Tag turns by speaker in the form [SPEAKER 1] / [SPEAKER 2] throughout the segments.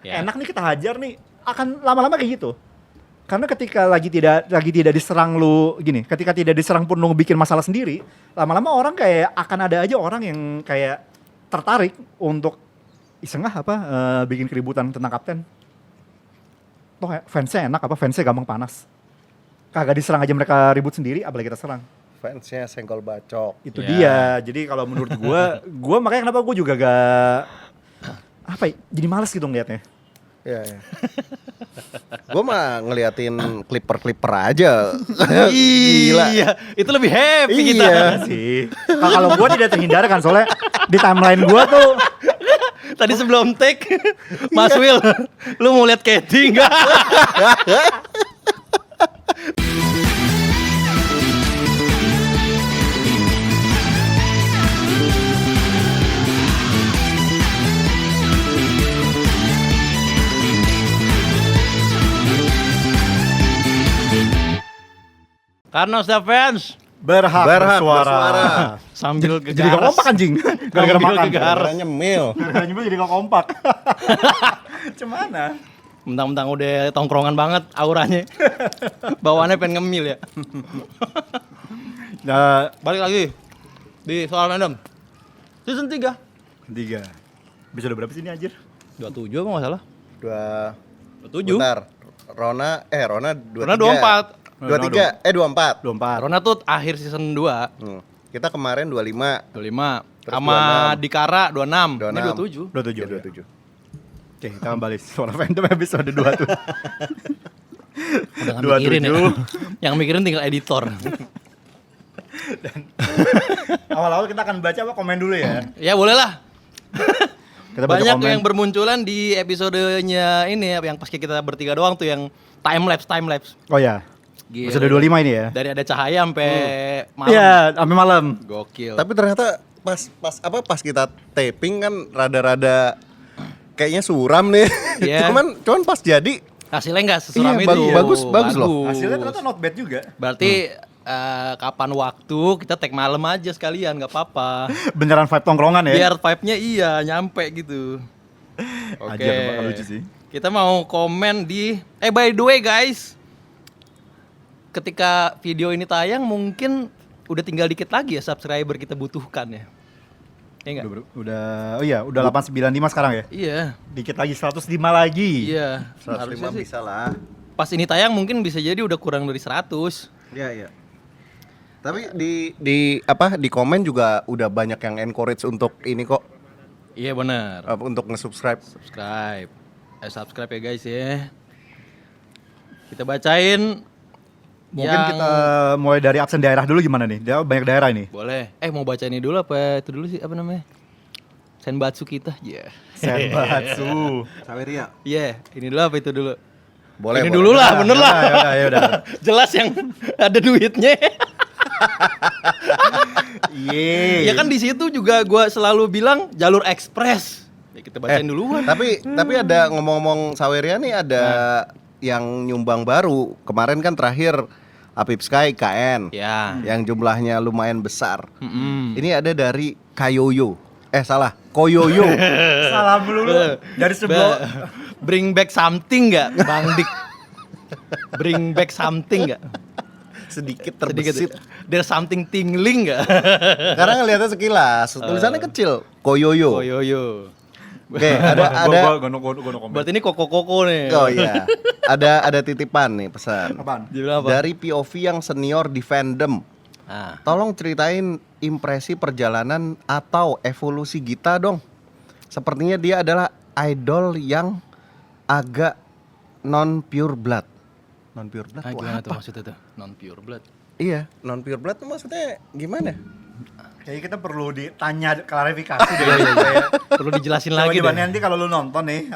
[SPEAKER 1] enak nih kita hajar nih, akan lama-lama kayak gitu. Karena ketika lagi tidak diserang lu gini, ketika tidak diserang pun lu bikin masalah sendiri, lama-lama orang kayak akan ada aja orang yang kayak tertarik untuk iseng bikin keributan tentang kapten. Toh fansnya enak fansnya gampang panas. Kagak diserang aja mereka ribut sendiri, apalagi kita serang.
[SPEAKER 2] Fansnya senggol bacok.
[SPEAKER 1] Itu dia. Jadi kalau menurut gua makanya kenapa gua juga gak jadi males gitu ngeliatnya.
[SPEAKER 2] Iya. Gue mah ngeliatin clipper aja.
[SPEAKER 3] Gila. Iya, itu lebih happy kita.
[SPEAKER 1] Iya sih. Kalau gua tidak terhindarkan soalnya di timeline gua tuh
[SPEAKER 3] Tadi sebelum take, Mas Will, lu mau lihat Katie enggak? Karena sudah fans
[SPEAKER 1] berhak bersuara.
[SPEAKER 3] sambil
[SPEAKER 1] Jadi gak kompak
[SPEAKER 3] gegaras.
[SPEAKER 1] anjing. Gara-gara
[SPEAKER 3] Sambil
[SPEAKER 1] makan.
[SPEAKER 3] gegaras.
[SPEAKER 2] Gara-gara nyemil.
[SPEAKER 1] Gara-gara nyebel jadi gak kompak. Cemana?
[SPEAKER 3] Mentang-mentang udah tongkrongan banget auranya. Bawaannya pengen ngemil ya.
[SPEAKER 1] Nah,
[SPEAKER 3] Balik lagi di soal random. Season 3.
[SPEAKER 1] 3. Bisa udah berapa sih ini anjir?
[SPEAKER 3] 27 apa enggak salah?
[SPEAKER 2] 27. Bentar. Rona 23.
[SPEAKER 3] Rona 24.
[SPEAKER 2] 23, 24.
[SPEAKER 1] 24.
[SPEAKER 3] Rona tuh akhir season 2.
[SPEAKER 2] Kita kemarin 25.
[SPEAKER 3] 25.
[SPEAKER 2] Terus
[SPEAKER 3] Sama
[SPEAKER 2] 26.
[SPEAKER 3] Dikara 26. Ini
[SPEAKER 1] 27.
[SPEAKER 3] 27.
[SPEAKER 2] 27.
[SPEAKER 1] Oke, kita kembali suara fandom episode 2 tuh.
[SPEAKER 3] Udah nggak mikirin ya. Yang mikirin tinggal editor.
[SPEAKER 1] Awal-awal kita akan baca komen dulu ya.
[SPEAKER 3] Ya boleh lah.
[SPEAKER 1] Kita baca
[SPEAKER 3] Banyak
[SPEAKER 1] komen.
[SPEAKER 3] yang bermunculan di episodenya ini yang pas kita bertiga doang tuh yang time lapse.
[SPEAKER 1] Oh ya.
[SPEAKER 3] Gila.
[SPEAKER 1] Episode 25 ini ya.
[SPEAKER 3] Dari ada cahaya sampai malam.
[SPEAKER 1] Iya, sampai malam.
[SPEAKER 3] Gokil.
[SPEAKER 2] Tapi ternyata pas kita taping kan rada-rada kayaknya suram nih.
[SPEAKER 3] Iya.
[SPEAKER 2] Cuman pas jadi
[SPEAKER 3] hasilnya enggak sesuram
[SPEAKER 2] Iya,
[SPEAKER 3] itu.
[SPEAKER 2] bagus loh.
[SPEAKER 1] Hasilnya ternyata not bad juga.
[SPEAKER 3] Berarti kapan waktu kita tag malam aja sekalian, nggak apa-apa.
[SPEAKER 1] Beneran vibe tongkrongan ya.
[SPEAKER 3] Biar vibe-nya nyampe gitu. Oke.
[SPEAKER 1] Ajar, bakal lucu sih.
[SPEAKER 3] Kita mau komen di by the way guys, ketika video ini tayang mungkin udah tinggal dikit lagi ya subscriber kita butuhkan ya. Iya enggak?
[SPEAKER 1] Udah 895 sekarang ya.
[SPEAKER 3] Iya.
[SPEAKER 1] Dikit lagi 105 lagi.
[SPEAKER 3] Iya.
[SPEAKER 2] 105
[SPEAKER 3] Harusnya sih.
[SPEAKER 2] bisa lah.
[SPEAKER 3] Pas ini tayang mungkin bisa jadi udah kurang dari 100.
[SPEAKER 2] Iya. Tapi di komen juga udah banyak yang encourage untuk ini kok.
[SPEAKER 3] Iya benar.
[SPEAKER 2] Untuk nge-subscribe.
[SPEAKER 3] Subscribe ya guys ya. Kita bacain.
[SPEAKER 1] Mungkin kita mulai dari absen daerah dulu gimana nih? Dia banyak daerah ini.
[SPEAKER 3] Boleh. Mau baca ini dulu apa itu dulu sih apa namanya? Senbatsu kita. Iya.
[SPEAKER 1] Senbatsu.
[SPEAKER 2] Saweria.
[SPEAKER 3] Iya, ini dulu apa itu dulu?
[SPEAKER 2] Boleh.
[SPEAKER 3] Ini dulu lah, bener lah.
[SPEAKER 1] Ya udah.
[SPEAKER 3] Jelas yang ada duitnya.
[SPEAKER 1] Iya.
[SPEAKER 3] Ya kan di situ juga gua selalu bilang jalur ekspres. Ya kita bacain duluan.
[SPEAKER 2] Tapi ada ngomong-ngomong Saweria nih ada yang nyumbang baru. Kemarin kan terakhir Apip Sky KN.
[SPEAKER 3] Ya.
[SPEAKER 2] Yang jumlahnya lumayan besar.
[SPEAKER 3] Mm-mm.
[SPEAKER 2] Ini ada dari Kayoyo. Koyoyo.
[SPEAKER 1] Salah melulu. Dari sebelum
[SPEAKER 3] Bring back something enggak, Bang Dik? Bring back something enggak?
[SPEAKER 2] Sedikit terbesit.
[SPEAKER 3] There's something tingling enggak?
[SPEAKER 2] Karena ngeliatnya sekilas, tulisannya kecil. Koyoyo.
[SPEAKER 3] Yo.
[SPEAKER 2] Oke, ada
[SPEAKER 1] Gua no comment.
[SPEAKER 3] Berarti ini koko-koko nih.
[SPEAKER 2] Oh iya. Ada titipan nih pesan.
[SPEAKER 1] Apaan?
[SPEAKER 3] Dia bilang apa?
[SPEAKER 2] Dari POV yang senior di fandom.
[SPEAKER 3] Ah.
[SPEAKER 2] Tolong ceritain impresi perjalanan atau evolusi Gita dong. Sepertinya dia adalah idol yang agak non pure blood. Non pure blood.
[SPEAKER 3] Gimana tuh maksudnya tuh? Non pure blood.
[SPEAKER 2] Iya, non pure blood tuh maksudnya gimana?
[SPEAKER 1] Kayaknya kita perlu ditanya klarifikasi deh.
[SPEAKER 3] Perlu dijelasin lagi
[SPEAKER 1] Coba
[SPEAKER 3] deh.
[SPEAKER 1] nanti kalau lu nonton nih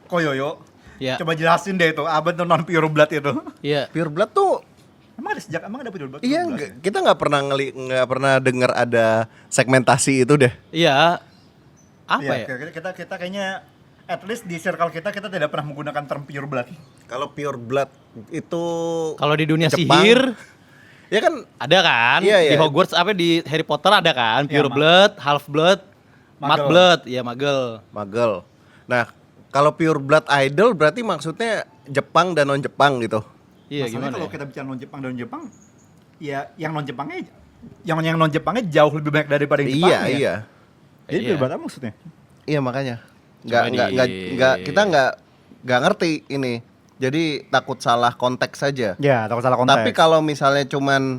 [SPEAKER 1] Koyoyo.
[SPEAKER 3] Ya.
[SPEAKER 1] Coba jelasin deh itu apa tuh non pure blood itu.
[SPEAKER 3] Iya.
[SPEAKER 2] Pure blood tuh
[SPEAKER 1] Emang ada pure blood?
[SPEAKER 2] iya kita nggak pernah dengar ada segmentasi itu deh.
[SPEAKER 3] Iya. Apa
[SPEAKER 1] Iya,
[SPEAKER 3] ya?
[SPEAKER 1] kita kayaknya at least di circle kita tidak pernah menggunakan term pure blood.
[SPEAKER 2] Kalau pure blood itu
[SPEAKER 3] Kalau di dunia
[SPEAKER 2] Jepang.
[SPEAKER 3] sihir
[SPEAKER 2] ya kan
[SPEAKER 3] ada kan?
[SPEAKER 2] Iya.
[SPEAKER 3] Di Hogwarts di Harry Potter ada kan? Pure
[SPEAKER 1] Iya,
[SPEAKER 3] blood, half blood, mud
[SPEAKER 1] Muggle.
[SPEAKER 3] blood, ya magel.
[SPEAKER 2] magel. Nah, Kalau pure blood idol berarti maksudnya Jepang dan non Jepang gitu.
[SPEAKER 3] Iya,
[SPEAKER 1] Masalahnya
[SPEAKER 3] gimana
[SPEAKER 1] kalau
[SPEAKER 3] ya?
[SPEAKER 1] kita bicara non Jepang dan Jepang, ya yang non Jepangnya, yang non Jepangnya jauh lebih banyak daripada yang
[SPEAKER 2] Iya,
[SPEAKER 1] Jepang.
[SPEAKER 2] iya.
[SPEAKER 1] Jadi
[SPEAKER 3] Iya.
[SPEAKER 1] pure blood apa maksudnya?
[SPEAKER 2] Iya makanya.
[SPEAKER 3] Coba
[SPEAKER 2] Kita nggak ngerti ini. Jadi takut salah konteks saja.
[SPEAKER 1] Ya, takut salah konteks.
[SPEAKER 2] Tapi kalau misalnya cuman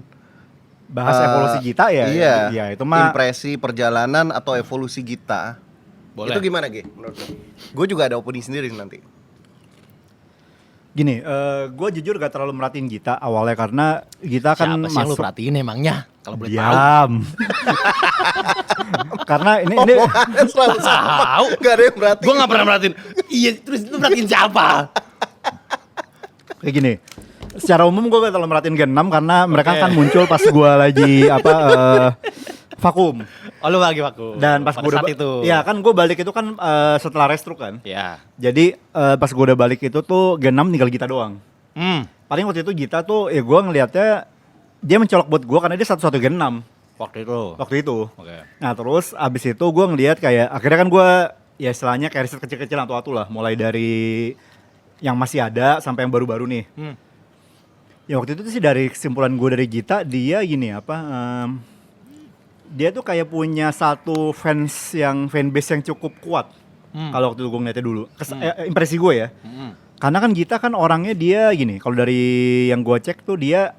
[SPEAKER 1] bahas
[SPEAKER 2] eh,
[SPEAKER 1] evolusi kita ya,
[SPEAKER 2] iya,
[SPEAKER 1] ya itu mah
[SPEAKER 2] impresi perjalanan atau evolusi kita.
[SPEAKER 3] Boleh.
[SPEAKER 2] Itu gimana, Ge? Menurut lo? Gue juga ada opini sendiri nanti.
[SPEAKER 1] gini. Gue jujur gak terlalu merhatiin Gita awalnya karena Gita kan
[SPEAKER 3] Siapa sih yang lu
[SPEAKER 1] masuk.
[SPEAKER 3] perhatiin emangnya? Kalau boleh tahu.
[SPEAKER 1] Diam. Karena ini
[SPEAKER 2] Omongannya selalu sama.
[SPEAKER 3] Tahu.
[SPEAKER 2] Gak ada yang berarti.
[SPEAKER 3] Gue gak pernah merhatiin. Iya, terus lu merhatiin siapa?
[SPEAKER 1] kayak gini. Secara umum gue gak terlalu merhatiin Gen 6 karena mereka
[SPEAKER 3] Oke.
[SPEAKER 1] kan muncul pas gue lagi vakum.
[SPEAKER 3] Oh, lu lagi waktu.
[SPEAKER 1] Dan pas
[SPEAKER 3] pada
[SPEAKER 1] gue udah
[SPEAKER 3] saat itu.
[SPEAKER 1] ya kan gue balik itu kan setelah restruk kan.
[SPEAKER 3] Ya.
[SPEAKER 1] Jadi pas gue udah balik itu tuh Gen 6 tinggal Gita doang. Paling waktu itu Gita tuh ya gue ngelihatnya dia mencolok buat gue karena dia satu-satu Gen 6
[SPEAKER 3] Waktu itu.
[SPEAKER 1] waktu itu.
[SPEAKER 3] Oke.
[SPEAKER 1] Nah terus abis itu gue ngelihat kayak akhirnya kan gue ya istilahnya kayak riset kecil-kecilan atau lah, mulai dari yang masih ada sampai yang baru-baru nih. Ya waktu itu sih dari kesimpulan gue dari Gita, dia gini apa, dia tuh kayak punya satu fanbase yang cukup kuat. Kalau waktu itu gue ngeliatnya dulu, impresi gue ya. Karena kan Gita kan orangnya dia gini, kalau dari yang gue cek tuh dia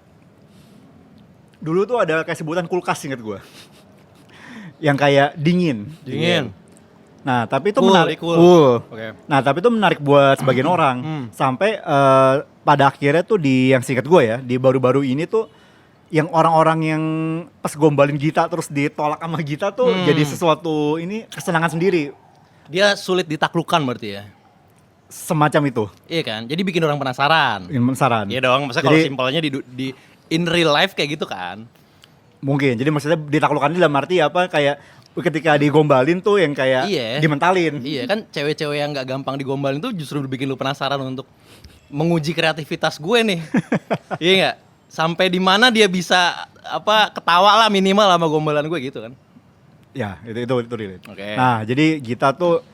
[SPEAKER 1] dulu tuh ada kayak sebutan kulkas, inget gue. Yang kayak dingin. Nah, tapi itu menarik.
[SPEAKER 3] Cool. Oke.
[SPEAKER 1] Nah, tapi itu menarik buat sebagian orang. Sampai pada akhirnya tuh di yang singkat gue ya, di baru-baru ini tuh yang orang-orang yang pas gombalin Gita terus ditolak sama Gita tuh jadi sesuatu ini kesenangan sendiri.
[SPEAKER 3] Dia sulit ditaklukkan berarti ya.
[SPEAKER 1] Semacam itu.
[SPEAKER 3] Iya kan? Jadi bikin orang penasaran.
[SPEAKER 1] Saran.
[SPEAKER 3] Iya dong, masa kalau
[SPEAKER 1] Jadi-
[SPEAKER 3] simpelnya di in real life kayak gitu kan.
[SPEAKER 1] Mungkin. Jadi maksudnya ditaklukkan dalam arti apa, kayak ketika digombalin tuh yang kayak
[SPEAKER 3] Iya.
[SPEAKER 1] dimentalin.
[SPEAKER 3] Iya kan, cewek-cewek yang nggak gampang digombalin tuh justru bikin lu penasaran untuk menguji kreativitas gue nih. Iya nggak? Sampai di mana dia bisa apa ketawa lah minimal sama gombalan gue gitu kan.
[SPEAKER 1] Ya, itu relate.
[SPEAKER 3] Oke.
[SPEAKER 1] Nah, jadi Gita tuh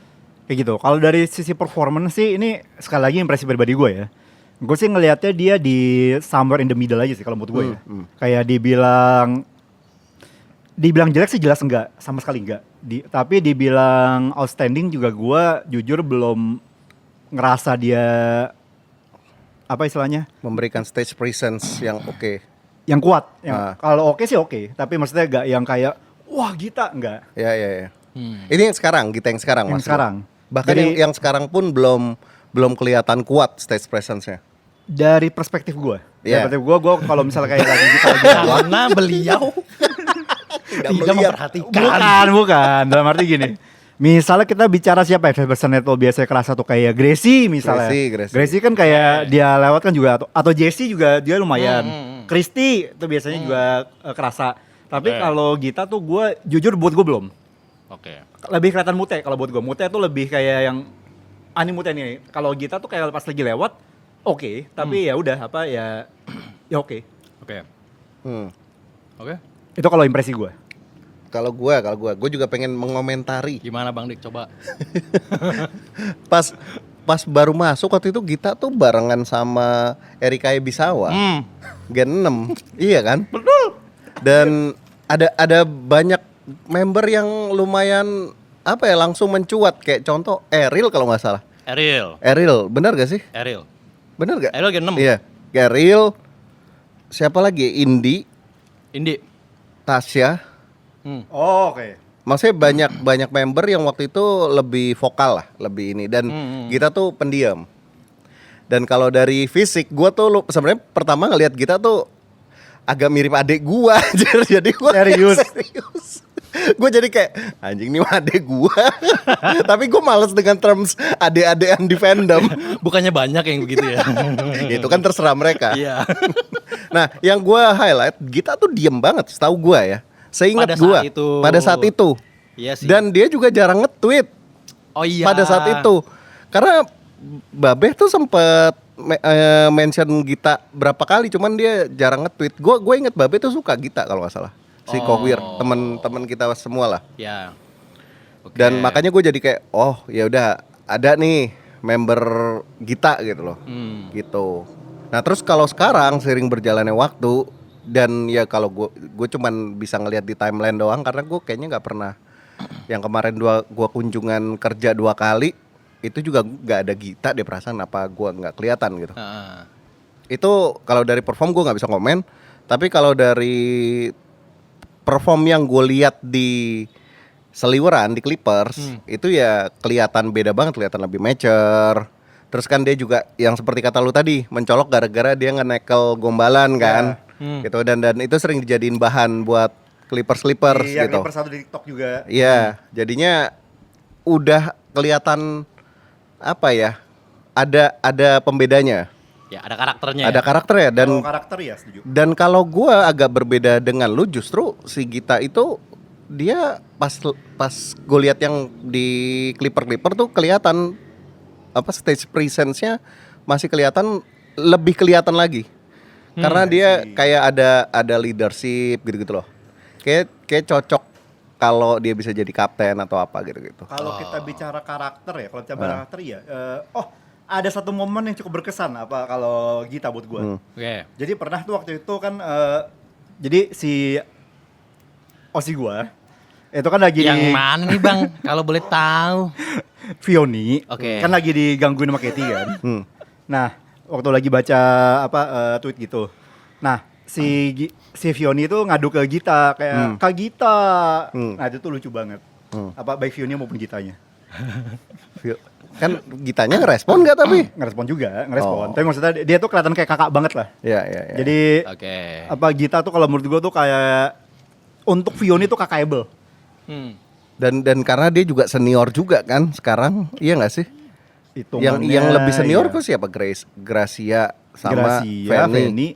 [SPEAKER 1] kayak gitu. Kalau dari sisi performance sih ini sekali lagi impresi pribadi gue ya. Gue sih ngelihatnya dia di somewhere in the middle aja sih kalau menurut gue ya. Kayak dibilang jelek sih jelas enggak, sama sekali enggak. Tapi dibilang outstanding juga gue jujur belum ngerasa dia apa istilahnya
[SPEAKER 2] Memberikan stage presence yang oke.
[SPEAKER 1] yang kuat.
[SPEAKER 2] Ah.
[SPEAKER 1] Kalau oke sih oke, tapi maksudnya enggak yang kayak wah Gita, enggak.
[SPEAKER 2] Ya. Ini yang sekarang, kita yang sekarang
[SPEAKER 1] Yang
[SPEAKER 2] Mas.
[SPEAKER 1] sekarang.
[SPEAKER 2] Bahkan
[SPEAKER 1] Jadi-
[SPEAKER 2] yang sekarang pun belum kelihatan kuat stage presence-nya.
[SPEAKER 1] Dari perspektif gue,
[SPEAKER 2] Iya.
[SPEAKER 1] perspektif gue kalau misalnya kayak lagi Gita lagi
[SPEAKER 3] Karena beliau tidak
[SPEAKER 2] melihat.
[SPEAKER 3] memperhatikan.
[SPEAKER 1] bukan dalam arti gini. Misalnya kita bicara siapa ya personnya tuh biasanya kerasa tuh kayak Gracie misalnya.
[SPEAKER 2] Gracie.
[SPEAKER 1] Gracie kan kayak dia lewat kan juga atau Jessie juga dia lumayan. Christy itu biasanya juga kerasa. Tapi
[SPEAKER 3] Oke.
[SPEAKER 1] kalau Gita tuh gue jujur buat gue belum.
[SPEAKER 3] Oke.
[SPEAKER 1] Lebih kelihatan Mute kalau buat gue. Mute tuh lebih kayak yang Mute nih. Kalau Gita tuh kayak pas lagi lewat oke, tapi ya udah apa ya oke.
[SPEAKER 3] Oke.
[SPEAKER 2] Hmm.
[SPEAKER 3] Oke.
[SPEAKER 1] Itu kalau impresi gue.
[SPEAKER 2] Kalau gue juga pengen mengomentari.
[SPEAKER 3] Gimana Bang Dik, coba.
[SPEAKER 2] Pas baru masuk waktu itu Gita tuh barengan sama Erika Ebisawa. Gen 6. Iya kan? Betul. Dan ada banyak member yang lumayan apa ya langsung mencuat, kayak contoh Eril kalau nggak salah. Eril, benar gak sih?
[SPEAKER 3] Eril
[SPEAKER 2] Benar gak?
[SPEAKER 3] Gen 6.
[SPEAKER 2] Iya. Eril. Siapa lagi? Indi, Tasya.
[SPEAKER 1] Oh, oke.
[SPEAKER 2] Maksudnya banyak member yang waktu itu lebih vokal lah, lebih ini, dan Gita tuh pendiam. Dan kalau dari fisik, gua tuh sebenarnya pertama ngelihat Gita tuh agak mirip adik gua, jadi gua serius. Gue jadi kayak anjing nih adik gua. Tapi gua males dengan terms adik-adikan di fandom.
[SPEAKER 3] Bukannya banyak yang begitu ya.
[SPEAKER 2] Itu kan terserah mereka.
[SPEAKER 3] Iya.
[SPEAKER 2] Nah, yang gua highlight, Gita tuh diem banget, setahu gua ya. Seingat
[SPEAKER 3] Pada
[SPEAKER 2] gua
[SPEAKER 3] saat itu.
[SPEAKER 2] pada saat itu.
[SPEAKER 3] Iya sih.
[SPEAKER 2] Dan dia juga jarang nge-tweet
[SPEAKER 3] oh iya.
[SPEAKER 2] pada saat itu. Karena Babeh tuh sempet mention Gita berapa kali, cuman dia jarang nge-tweet. Gue inget Babeh tuh suka Gita kalau nggak salah. Si Kowir, teman kita semua lah.
[SPEAKER 3] Ya. Oke.
[SPEAKER 2] Dan makanya gue jadi kayak, oh ya udah ada nih member Gita gitu loh. Gitu. Nah, terus kalau sekarang sering berjalannya waktu dan ya kalau gue cuman bisa ngelihat di timeline doang karena gue kayaknya nggak pernah yang kemarin gue kunjungan kerja 2 kali itu juga nggak ada Gita deh perasaan apa gue nggak kelihatan gitu. Itu kalau dari perform gue nggak bisa komen, tapi kalau dari perform yang gue lihat di Seliweran di Clippers itu ya kelihatan beda banget, kelihatan lebih mature. Terus kan dia juga yang seperti kata lu tadi mencolok gara-gara dia nge-nekel Gombalan kan, gitu dan itu sering dijadiin bahan buat Clippers
[SPEAKER 1] Iya,
[SPEAKER 2] gitu.
[SPEAKER 1] Clippers satu di TikTok juga.
[SPEAKER 2] Iya, jadinya udah kelihatan apa ya? Ada pembedanya.
[SPEAKER 3] Ya ada karakternya.
[SPEAKER 2] Ada karakternya dan
[SPEAKER 1] Kalau karakter ya setuju.
[SPEAKER 2] dan kalau gua agak berbeda dengan lu justru si Gita itu dia pas gue lihat yang di Clipper tuh kelihatan apa stage presence-nya masih kelihatan lebih kelihatan lagi. Karena dia kayak ada leadership gitu-gitu loh. Kayak cocok kalau dia bisa jadi kapten atau apa gitu-gitu.
[SPEAKER 1] Kalau kita bicara karakter ya, kalau bicara karakter ya, ada satu momen yang cukup berkesan apa kalau Gita buat gue.
[SPEAKER 3] Oke.
[SPEAKER 1] Jadi pernah tuh waktu itu kan, jadi si Osi gue itu kan lagi
[SPEAKER 3] Yang
[SPEAKER 1] di
[SPEAKER 3] mana nih bang? Kalau boleh tahu.
[SPEAKER 1] Vioni,
[SPEAKER 3] Oke.
[SPEAKER 1] kan lagi digangguin sama Katie kan. Nah, waktu lagi baca tweet gitu. Nah, si Vioni itu ngadu ke Gita kayak Kak Gita. Nah, itu tuh lucu banget. Apa baik Vioni maupun Gitanya.
[SPEAKER 2] Kan Gitanya ngerespon nggak tapi?
[SPEAKER 1] Ngerespon juga, ngerespon.
[SPEAKER 2] Oh.
[SPEAKER 1] Tapi maksudnya dia tuh kelihatan kayak kakak banget lah.
[SPEAKER 2] Iya.
[SPEAKER 1] Jadi
[SPEAKER 3] Oke.
[SPEAKER 1] apa Gita tuh kalau menurut gua tuh kayak untuk Vioni tuh kakakable.
[SPEAKER 2] Dan karena dia juga senior juga kan sekarang, iya nggak sih? Yang lebih senior tuh siapa? Gracia sama
[SPEAKER 1] Gracia,
[SPEAKER 2] Fanny.
[SPEAKER 1] Fanny,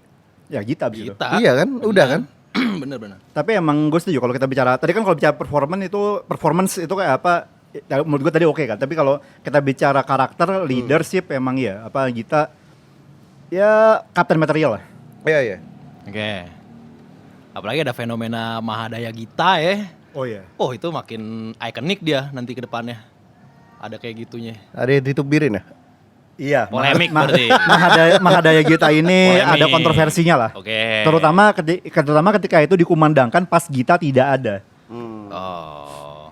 [SPEAKER 1] ya Gita abis itu.
[SPEAKER 3] Gita.
[SPEAKER 2] Iya kan, udah kan?
[SPEAKER 3] Bener.
[SPEAKER 1] Tapi emang gue setuju kalau kita bicara, tadi kan kalau bicara performance itu kayak apa, ya, menurut gue tadi oke kan. Tapi kalau kita bicara karakter, leadership emang ya, apa Gita, ya kapten material lah.
[SPEAKER 2] Iya.
[SPEAKER 3] Oke. Apalagi ada fenomena Mahadaya Gita ya.
[SPEAKER 1] Oh iya.
[SPEAKER 3] Oh itu makin ikonik dia nanti ke depannya. Ada kayak gitunya.
[SPEAKER 2] Ada yang ditubirin ya?
[SPEAKER 1] Iya.
[SPEAKER 3] Polemik berarti.
[SPEAKER 1] Mahadaya Gita ini
[SPEAKER 3] Polemik.
[SPEAKER 1] ada kontroversinya lah.
[SPEAKER 3] Oke.
[SPEAKER 1] Terutama ketika itu dikumandangkan pas Gita tidak ada.
[SPEAKER 3] Oh.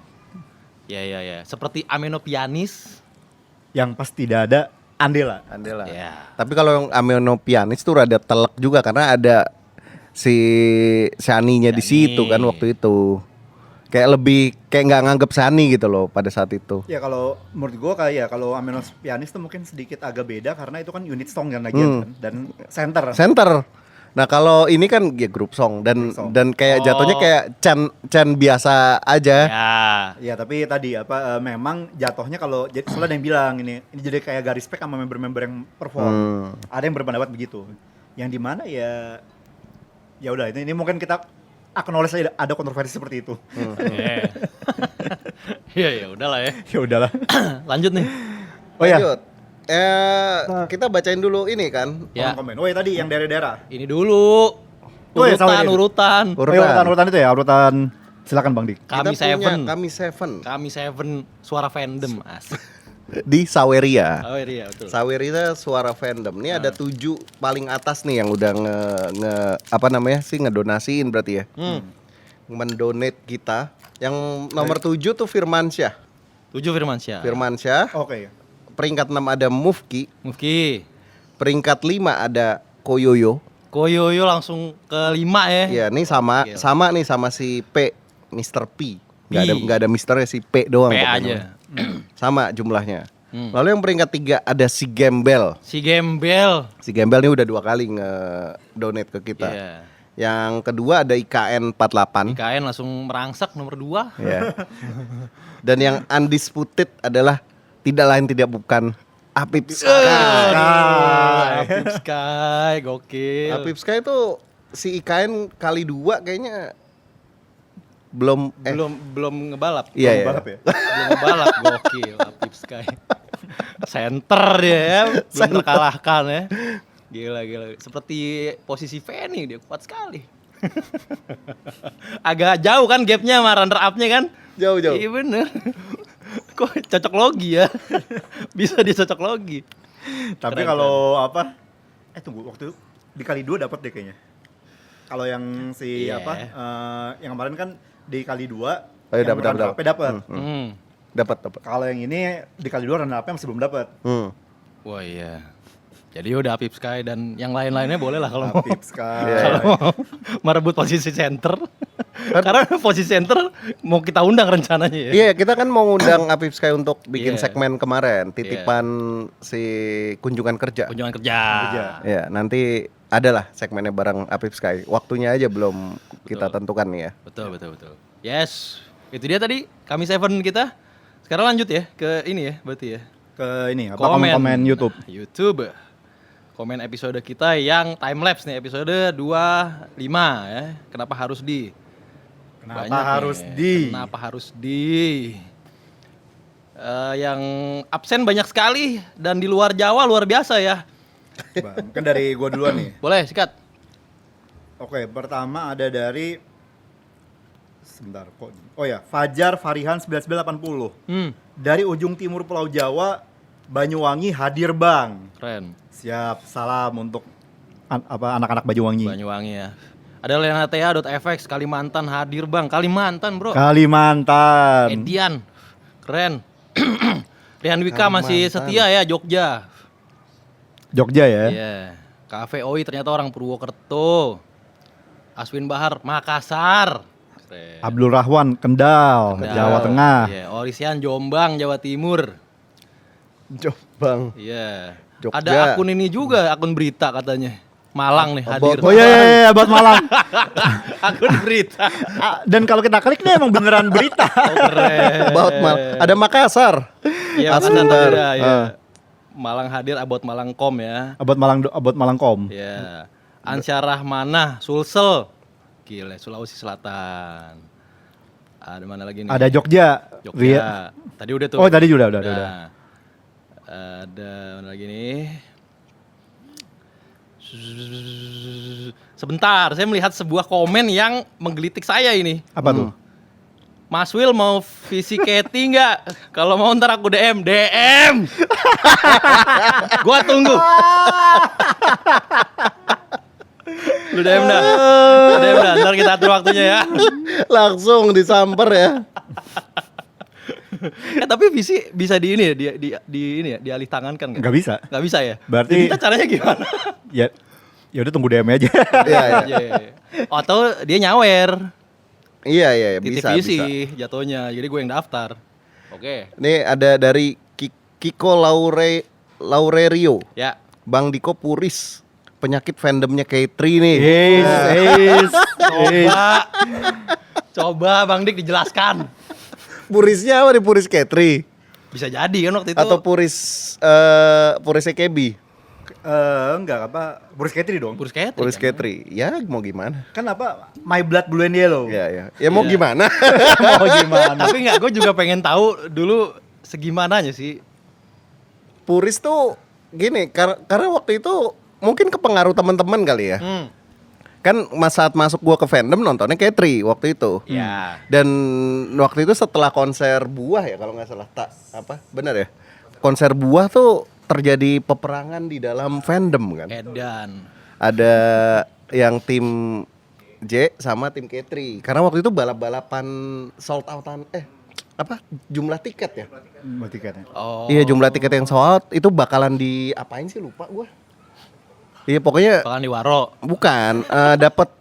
[SPEAKER 3] Ya. Seperti Ameno Pianis.
[SPEAKER 1] Yang pas tidak ada Andela.
[SPEAKER 2] Andela.
[SPEAKER 3] Ya.
[SPEAKER 2] Tapi kalau yang Ameno Pianis tuh rada telek juga karena ada si Shani-nya di
[SPEAKER 3] Shani.
[SPEAKER 2] situ kan waktu itu. Kayak nggak nganggep Shani gitu loh pada saat itu.
[SPEAKER 1] Ya kalau menurut gue kayak kalau Amenos Pianis tuh mungkin sedikit agak beda karena itu kan unit song kan lagi kan dan center.
[SPEAKER 2] Nah kalau ini kan ya grup song
[SPEAKER 1] Group song.
[SPEAKER 2] dan kayak
[SPEAKER 3] Oh.
[SPEAKER 2] jatuhnya kayak Chan biasa aja.
[SPEAKER 3] Ya.
[SPEAKER 1] Ya tapi tadi memang jatuhnya kalau soalnya ada yang bilang ini jadi kayak garis spek sama member-member yang perform. Ada yang berpendapat begitu. Yang dimana ya udah ini mungkin kita acknowledge aja ada kontroversi seperti itu.
[SPEAKER 3] Ya udahlah ya.
[SPEAKER 1] Ya udahlah.
[SPEAKER 3] Lanjut nih.
[SPEAKER 1] Oh ya.
[SPEAKER 2] Lanjut. Kita bacain dulu ini kan.
[SPEAKER 3] Ya.
[SPEAKER 1] Komen. Oh ya tadi yang daerah-daerah.
[SPEAKER 3] Ini dulu.
[SPEAKER 1] Oh, ya, salah ini.
[SPEAKER 3] Urutan.
[SPEAKER 1] Oh, ya, urutan itu ya, urutan. Silakan Bang Dik.
[SPEAKER 3] Kami
[SPEAKER 2] Kita punya
[SPEAKER 3] Seven.
[SPEAKER 2] Kami Seven
[SPEAKER 3] Suara fandom. Asik.
[SPEAKER 2] di Saweria.
[SPEAKER 3] Oh iya betul.
[SPEAKER 2] Saweria suara fandom. Ini ada 7 paling atas nih yang udah ngedonasiin berarti ya. Mendonate kita. Yang nomor 7 tuh Firmansyah.
[SPEAKER 3] 7 Firmansyah.
[SPEAKER 1] Oke.
[SPEAKER 2] Peringkat 6 ada Mufki.
[SPEAKER 3] Mufki.
[SPEAKER 2] Peringkat 5 ada Koyoyo.
[SPEAKER 3] Koyoyo langsung ke 5 ya.
[SPEAKER 2] Ya, ini sama nih sama si P, Mr. P. Nggak ada misternya si P doang.
[SPEAKER 3] P
[SPEAKER 2] pokoknya.
[SPEAKER 3] aja.
[SPEAKER 2] Sama jumlahnya. Lalu yang peringkat 3 ada si Gembel.
[SPEAKER 3] Si Gembel.
[SPEAKER 2] Si Gembel ini udah 2 kali nge-donate ke kita.
[SPEAKER 3] Iya.
[SPEAKER 2] Yang kedua ada IKN 48.
[SPEAKER 3] IKN langsung merangsak nomor 2.
[SPEAKER 2] Ya. Dan yang undisputed adalah tidak lain tidak bukan Apip Sky.
[SPEAKER 3] Apip Sky, gokil.
[SPEAKER 2] Apip Sky itu si IKN kali 2 kayaknya belum
[SPEAKER 3] belum ngebalap.
[SPEAKER 2] Iya, iya.
[SPEAKER 1] Balap ya.
[SPEAKER 3] Belum ngebalap, gokil Apip Sky. Center dia ya, belum terkalahkan ya. Gila. Seperti posisi Fanny dia kuat sekali. Agak jauh kan gapnya sama runner up-nya kan?
[SPEAKER 2] Jauh.
[SPEAKER 3] Iya bener. Kok cocok logi ya? Bisa dia cocok logi.
[SPEAKER 1] Tapi
[SPEAKER 3] Keren,
[SPEAKER 1] kalau apa? Tunggu, waktu itu di kali 2 dapat deh kayaknya. Kalau yang si
[SPEAKER 3] Iya.
[SPEAKER 1] yang kemarin kan di kali 2
[SPEAKER 2] Oh, iya, dapat.
[SPEAKER 1] dapat.
[SPEAKER 2] Dapat.
[SPEAKER 1] Kalau yang ini di kali 2 runner up-nya masih belum dapat.
[SPEAKER 3] Wah iya. Jadi udah Apip Sky dan yang lain-lainnya boleh lah kalau mau.
[SPEAKER 1] Apip Sky.
[SPEAKER 2] Iya,
[SPEAKER 3] Kalau mau merebut posisi center. Karena posisi center mau kita undang rencananya ya.
[SPEAKER 2] Iya, kita kan mau ngundang Apip Sky untuk bikin
[SPEAKER 3] Iya.
[SPEAKER 2] segmen kemarin, titipan si kunjungan kerja.
[SPEAKER 3] Kunjungan kerja.
[SPEAKER 2] Ya, nanti adalah segmennya bareng Apip Sky. Waktunya aja belum kita tentukan nih ya.
[SPEAKER 3] Betul. Yes. Itu dia tadi kami Seven kita. Sekarang lanjut ya ke ini ya berarti ya.
[SPEAKER 1] Ke ini apa komen YouTube.
[SPEAKER 3] Nah, YouTube. Komen episode kita yang time lapse nih episode 25 ya. Kenapa harus di?
[SPEAKER 1] Kenapa
[SPEAKER 3] Banyak
[SPEAKER 1] harus
[SPEAKER 3] nih.
[SPEAKER 1] di?
[SPEAKER 3] Kenapa harus di? Yang absen banyak sekali dan di luar Jawa luar biasa ya.
[SPEAKER 1] Coba, mungkin dari gua duluan nih.
[SPEAKER 3] Boleh sikat.
[SPEAKER 1] Oke, pertama ada dari sebentar kok. Oh ya, Fajar Farihan 1980. Dari ujung timur Pulau Jawa, Banyuwangi hadir, Bang.
[SPEAKER 3] Keren.
[SPEAKER 1] Siap, salam untuk anak-anak Banyuwangi.
[SPEAKER 3] Banyuwangi ya. Ada lenatea.fx Kalimantan hadir, Bang. Kalimantan, Bro.
[SPEAKER 1] Kalimantan.
[SPEAKER 3] Edian. Keren. Rian Wika masih setia ya Jogja.
[SPEAKER 1] Jogja ya.
[SPEAKER 3] Iya. KVOI ternyata orang Purwokerto. Aswin Bahar Makassar. Keren.
[SPEAKER 1] Abdul Rahwan Kendal,
[SPEAKER 3] Kendal.
[SPEAKER 1] Jawa Tengah.
[SPEAKER 3] Iya, Orisian Jombang, Jawa Timur.
[SPEAKER 2] Jombang.
[SPEAKER 3] Iya.
[SPEAKER 2] Jogja.
[SPEAKER 3] Ada akun ini juga, akun berita katanya. Malang nih hadir.
[SPEAKER 1] Oh iya, buat Malang.
[SPEAKER 3] Akun berita.
[SPEAKER 1] Dan kalau kita klik nih emang beneran berita.
[SPEAKER 3] Oh, keren.
[SPEAKER 2] About ada Makassar.
[SPEAKER 3] Iya, Makassar
[SPEAKER 2] Asmundar.
[SPEAKER 3] hadir ya. Malang hadir About Malangkom ya.
[SPEAKER 1] Abot Malangkom.
[SPEAKER 3] Iya. Ansyar Rahmanah Sulsel. Gile, Sulawesi Selatan. Ada mana lagi nih?
[SPEAKER 1] Ada Jogja.
[SPEAKER 3] Jogja. Tadi udah tuh.
[SPEAKER 1] Oh, tadi udah.
[SPEAKER 3] Nah, ada mana lagi nih? Sebentar, saya melihat sebuah komen yang menggelitik saya ini.
[SPEAKER 1] Apa tuh?
[SPEAKER 3] Mas Will mau visi Katy nggak? Kalau mau ntar aku DM. Gua tunggu. Lu DM dah. Ntar kita atur waktunya ya.
[SPEAKER 2] Langsung disamper ya.
[SPEAKER 3] Tapi visi bisa di ini ya, di ini ya, dialih tangankan nggak?
[SPEAKER 1] Nggak bisa.
[SPEAKER 3] Nggak bisa ya?
[SPEAKER 1] Berarti-
[SPEAKER 3] Jadi kita caranya gimana?
[SPEAKER 1] Ya udah tunggu DM aja.
[SPEAKER 2] Iya, iya.
[SPEAKER 3] Iya. Atau dia nyawer.
[SPEAKER 2] Iya,
[SPEAKER 3] Titip
[SPEAKER 2] bisa.
[SPEAKER 3] visi jatuhnya. Jadi gue yang daftar. Oke.
[SPEAKER 2] Nih ada dari Kiko Laurerio.
[SPEAKER 3] Ya.
[SPEAKER 2] Bang Diko puris. Penyakit fandomnya K3 nih.
[SPEAKER 3] Coba Bang Dik dijelaskan.
[SPEAKER 2] Purisnya apa nih, puris K3?
[SPEAKER 3] Bisa jadi kan waktu itu.
[SPEAKER 2] Atau puris EKB?
[SPEAKER 1] Enggak apa, Boris Ketri dong.
[SPEAKER 3] Purus Katy.
[SPEAKER 2] Puris
[SPEAKER 3] kan?
[SPEAKER 2] K3. Ya mau gimana?
[SPEAKER 1] Kan apa? My Blood Blue and Yellow.
[SPEAKER 2] Ya ya. Ya mau
[SPEAKER 3] Iya.
[SPEAKER 2] gimana?
[SPEAKER 1] Mau gimana?
[SPEAKER 3] Tapi enggak, gue juga pengen tahu dulu segimananya sih.
[SPEAKER 2] Puris tuh gini, karena waktu itu mungkin kepengaruh teman-teman kali ya. Kan saat masuk gua ke fandom nontonnya K3 waktu itu.
[SPEAKER 3] Ya.
[SPEAKER 2] Dan waktu itu setelah konser Buah ya kalau nggak salah, benar ya? Konser Buah tuh terjadi peperangan di dalam fandom kan.
[SPEAKER 3] Edan.
[SPEAKER 2] Ada yang tim J sama tim K3. Karena waktu itu balap-balapan sold outan jumlah tiket ya.
[SPEAKER 1] Mau tiketnya.
[SPEAKER 3] Oh.
[SPEAKER 2] Iya, jumlah tiket yang sold out itu bakalan diapain sih, lupa gua. Iya pokoknya
[SPEAKER 3] Bahkan di Waro.
[SPEAKER 2] bukan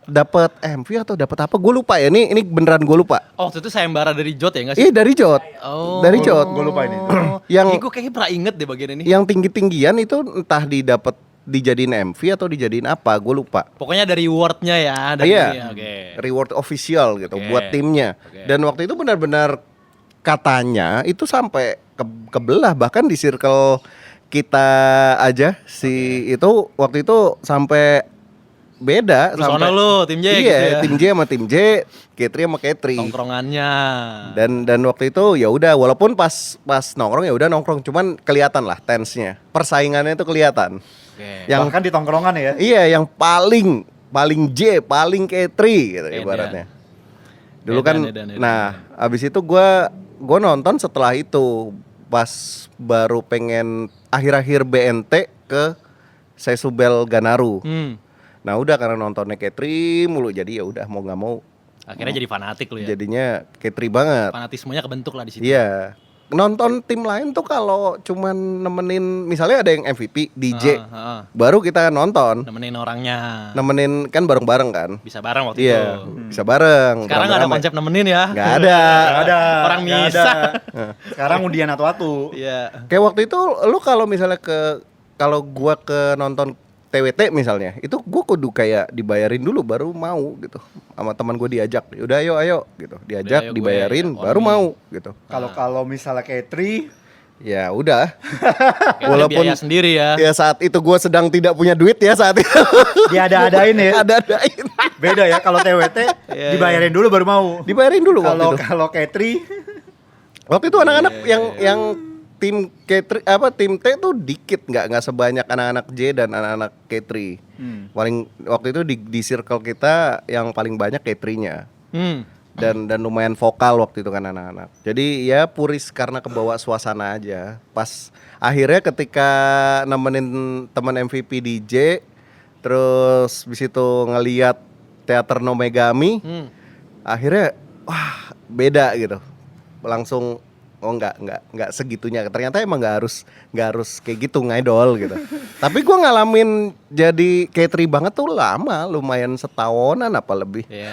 [SPEAKER 2] dapat MV atau dapat apa? Gue lupa ya. Ini beneran gue lupa.
[SPEAKER 3] Oh, waktu itu sayembara dari Jot ya enggak sih?
[SPEAKER 2] Iya dari Jot.
[SPEAKER 3] Oh.
[SPEAKER 2] Dari Jot.
[SPEAKER 1] Gue lupa ini.
[SPEAKER 2] Yang
[SPEAKER 3] Gue kayaknya pernah inget deh bagian ini.
[SPEAKER 2] yang tinggi-tinggian itu entah dijadiin MV atau dijadiin apa, gue lupa.
[SPEAKER 3] Pokoknya dari reward-nya ya. Dari
[SPEAKER 2] Iya.
[SPEAKER 3] ini, Oke.
[SPEAKER 2] Reward official gitu
[SPEAKER 3] Oke.
[SPEAKER 2] buat timnya.
[SPEAKER 3] Oke.
[SPEAKER 2] Dan waktu itu benar-benar katanya itu sampai kebelah, bahkan di circle kita aja itu waktu itu sampai beda.
[SPEAKER 3] Lu sono lu, tim J
[SPEAKER 2] Iya,
[SPEAKER 3] gitu ya.
[SPEAKER 2] tim J sama tim J, K3 sama K3.
[SPEAKER 3] Tongkrongannya.
[SPEAKER 2] Dan waktu itu ya udah, walaupun pas nongkrong ya udah nongkrong, cuman kelihatan lah tense-nya. Persaingannya itu kelihatan.
[SPEAKER 3] Oke.
[SPEAKER 2] Yang
[SPEAKER 1] Bahkan di tongkrongan ya.
[SPEAKER 2] iya, yang paling J, paling K3 gitu
[SPEAKER 3] Edan.
[SPEAKER 2] ibaratnya. Dulu kan
[SPEAKER 3] Edan.
[SPEAKER 2] nah, abis itu gua gue nonton setelah itu pas baru pengen akhir-akhir BNT ke Seisubel Ganaru. Nah udah karena nontonnya Katri mulu jadi ya udah mau nggak mau
[SPEAKER 3] Akhirnya jadi fanatik lu ya.
[SPEAKER 2] jadinya Katri banget.
[SPEAKER 3] Fanatismenya kebentuk lah di situ.
[SPEAKER 2] Iya. Nonton tim lain tuh kalau cuman nemenin misalnya ada yang MVP DJ baru kita nonton.
[SPEAKER 3] Nemenin orangnya.
[SPEAKER 2] Nemenin kan bareng-bareng kan.
[SPEAKER 3] Bisa bareng waktu
[SPEAKER 2] Iya,
[SPEAKER 3] itu.
[SPEAKER 2] bisa bareng.
[SPEAKER 3] Sekarang nggak ada
[SPEAKER 2] rame-rame.
[SPEAKER 3] konsep nemenin ya.
[SPEAKER 2] Nggak ada.
[SPEAKER 1] Nggak ada.
[SPEAKER 3] Orang
[SPEAKER 1] nggak
[SPEAKER 3] misa.
[SPEAKER 1] ada. Sekarang undian atu-atu.
[SPEAKER 3] Iya.
[SPEAKER 2] Kayak waktu itu lu kalau misalnya kalau gua ke nonton TWT misalnya, itu gua kudu kayak dibayarin dulu baru mau gitu. Sama teman gua diajak, udah ayo gitu. Diajak,
[SPEAKER 3] ayo gue,
[SPEAKER 2] dibayarin
[SPEAKER 3] on
[SPEAKER 2] baru
[SPEAKER 3] me.
[SPEAKER 2] mau gitu.
[SPEAKER 1] Kalau misalnya Katri,
[SPEAKER 2] Ya udah.
[SPEAKER 3] Kayaknya
[SPEAKER 2] Walaupun
[SPEAKER 3] biaya sendiri ya.
[SPEAKER 2] ya saat itu gua sedang tidak punya duit ya saat itu.
[SPEAKER 1] dia ada-adain ya.
[SPEAKER 2] Ada-adain.
[SPEAKER 1] Beda ya kalau TWT
[SPEAKER 3] Iya,
[SPEAKER 1] dibayarin dulu baru mau.
[SPEAKER 2] Dibayarin dulu waktu itu.
[SPEAKER 1] Kalau Katri,
[SPEAKER 2] Waktu itu anak-anak yang tim K3 tim T tuh dikit nggak sebanyak anak-anak J dan anak-anak K3. Paling waktu itu di circle kita yang paling banyak K3-nya. Dan lumayan vokal waktu itu kan anak-anak. Jadi ya puris karena kebawa suasana aja. Pas akhirnya ketika nemenin teman MVP DJ terus bis itu ngeliat teater No Megami, akhirnya wah beda gitu. Langsung oh nggak segitunya. Ternyata emang nggak harus kayak gitu ngidol gitu. Tapi gua ngalamin jadi K3 banget tuh lama, lumayan setahunan apa lebih.
[SPEAKER 3] Iya.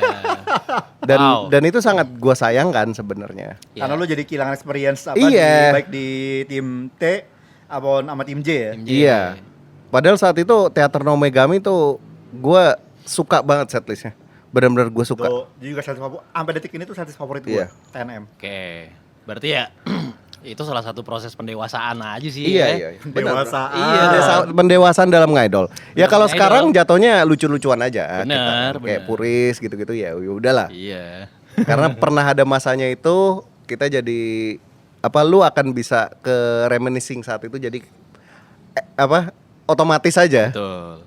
[SPEAKER 2] Dan itu sangat gua sayangkan sebenarnya.
[SPEAKER 1] karena lu jadi kehilangan experience
[SPEAKER 2] Iya.
[SPEAKER 1] baik di tim T apa sama tim J ya.
[SPEAKER 3] Tim J.
[SPEAKER 2] Iya. Padahal saat itu teater No Megami tuh gua suka banget setlistnya. Benar-benar gua suka.
[SPEAKER 1] Itu juga salah satu sampai detik ini tuh salah satu favorit gue.
[SPEAKER 2] Iya.
[SPEAKER 1] TNM.
[SPEAKER 3] Oke. Berarti ya itu salah satu proses pendewasaan aja sih.
[SPEAKER 2] Iya,
[SPEAKER 3] ya.
[SPEAKER 2] iya. Benar.
[SPEAKER 1] Dewasaan.
[SPEAKER 3] Iya.
[SPEAKER 2] Pendewasaan dalam ngidol. Ya
[SPEAKER 3] Dalam
[SPEAKER 2] kalau
[SPEAKER 3] ngidol.
[SPEAKER 2] sekarang jatuhnya lucu-lucuan aja.
[SPEAKER 3] Bener,
[SPEAKER 2] Kayak
[SPEAKER 3] bener.
[SPEAKER 2] puris gitu-gitu ya udahlah.
[SPEAKER 3] Iya.
[SPEAKER 2] Karena pernah ada masanya itu kita jadi lu akan bisa ke reminiscing saat itu jadi otomatis aja
[SPEAKER 3] Betul.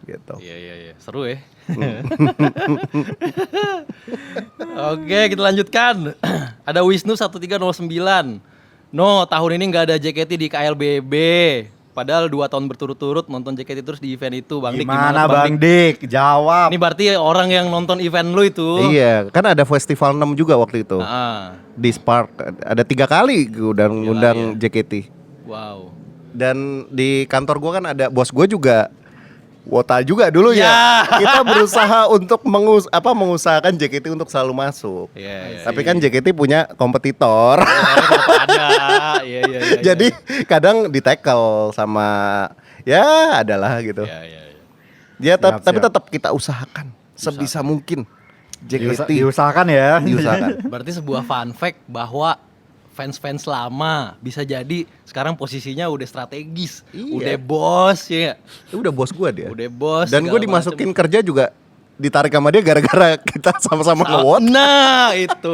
[SPEAKER 2] gitu.
[SPEAKER 3] Iya. Seru ya. Oke, kita lanjutkan. Ada Wisnu 1309. No, tahun ini nggak ada JKT di KLBB. Padahal 2 tahun berturut-turut nonton JKT terus di event itu. Bang Dik,
[SPEAKER 1] Gimana
[SPEAKER 3] tuh,
[SPEAKER 1] Bang Dik? Jawab.
[SPEAKER 3] Ini berarti orang yang nonton event lu itu.
[SPEAKER 2] Iya, kan ada festival 6 juga waktu itu.
[SPEAKER 3] Ah,
[SPEAKER 2] Di Spark ada 3 kali gue ngundang
[SPEAKER 3] iya.
[SPEAKER 2] JKT.
[SPEAKER 3] wow.
[SPEAKER 2] Dan di kantor gua kan ada bos gua juga Wota juga dulu ya.
[SPEAKER 3] Ya.
[SPEAKER 2] Kita berusaha untuk mengusahakan JKT untuk selalu masuk.
[SPEAKER 3] Iya.
[SPEAKER 2] Tapi kan JKT punya kompetitor.
[SPEAKER 3] Ada. Iya.
[SPEAKER 2] Jadi kadang di-tackle sama ya adalah gitu.
[SPEAKER 3] Iya.
[SPEAKER 2] Ya
[SPEAKER 1] Siap,
[SPEAKER 2] tapi
[SPEAKER 1] siap.
[SPEAKER 2] tetap kita usahakan sebisa mungkin JKT
[SPEAKER 1] Diusahakan ya.
[SPEAKER 2] diusahakan.
[SPEAKER 3] Berarti sebuah fun fact bahwa fans-fans lama bisa jadi sekarang posisinya udah strategis,
[SPEAKER 2] Iya.
[SPEAKER 3] udah bos ya,
[SPEAKER 2] Ya udah bos gua dia.
[SPEAKER 3] udah bos.
[SPEAKER 2] Dan gue
[SPEAKER 3] segala
[SPEAKER 2] dimasukin kerja juga ditarik sama dia gara-gara kita sama-sama
[SPEAKER 3] macem.
[SPEAKER 2] nge-vote.
[SPEAKER 3] Nah itu,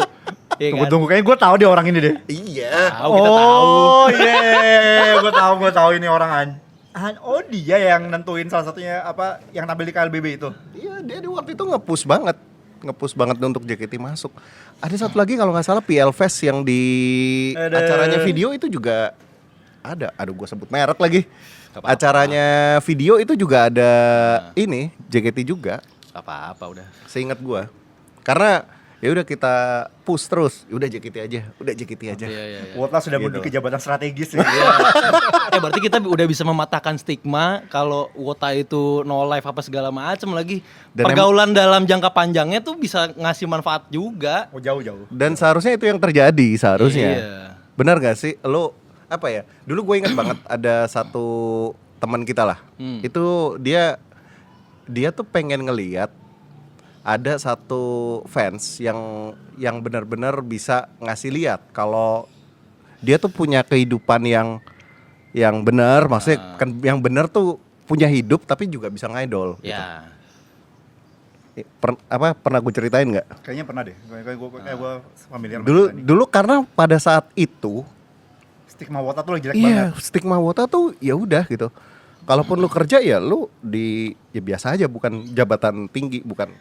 [SPEAKER 3] Iya kan?
[SPEAKER 1] Tunggu kayaknya gue tahu dia orang ini deh.
[SPEAKER 2] Iya.
[SPEAKER 3] Tahu, kita tahu.
[SPEAKER 1] Oh iya, gue tahu ini orang oh dia yang nentuin salah satunya yang tampil di KLBB itu.
[SPEAKER 2] Iya, dia di waktu itu nge-push banget untuk JKT masuk. Ada satu lagi kalau nggak salah PL Fest yang di
[SPEAKER 1] Ada.
[SPEAKER 2] acaranya video itu juga ada. Aduh, gue sebut merek lagi.
[SPEAKER 3] Gak apa-apa.
[SPEAKER 2] Acaranya video itu juga ada ini JKT juga.
[SPEAKER 3] Gak apa-apa udah.
[SPEAKER 2] Seingat gue. Karena ya udah kita push terus. Udah JKT aja.
[SPEAKER 3] Iya.
[SPEAKER 1] Wota sudah
[SPEAKER 2] Gitu.
[SPEAKER 1] menduduki jabatan strategis ya.
[SPEAKER 3] Berarti kita udah bisa mematahkan stigma kalau Wota itu no life apa segala macem lagi.
[SPEAKER 2] Dan
[SPEAKER 3] Pergaulan dalam jangka panjangnya tuh bisa ngasih manfaat juga.
[SPEAKER 1] Oh jauh.
[SPEAKER 2] Dan seharusnya itu yang terjadi seharusnya.
[SPEAKER 3] Iya.
[SPEAKER 2] Benar gak sih? Lo apa ya? Dulu gue ingat banget ada satu teman kita lah. Itu dia tuh pengen ngeliat ada satu fans yang benar-benar bisa ngasih lihat kalau dia tuh punya kehidupan yang benar, maksudnya kan yang benar tuh punya hidup tapi juga bisa ngidol.
[SPEAKER 3] Ya.
[SPEAKER 2] Pernah gue ceritain nggak?
[SPEAKER 1] Kayaknya pernah deh. Kayak gue familiar. sama
[SPEAKER 2] Dulu
[SPEAKER 1] cerita ini.
[SPEAKER 2] dulu karena pada saat itu
[SPEAKER 1] Stigma Wota tuh lagi jelek banget.
[SPEAKER 2] iya, stigma Wota tuh ya udah gitu. Kalaupun lu kerja ya lu ya biasa aja, bukan jabatan tinggi, bukan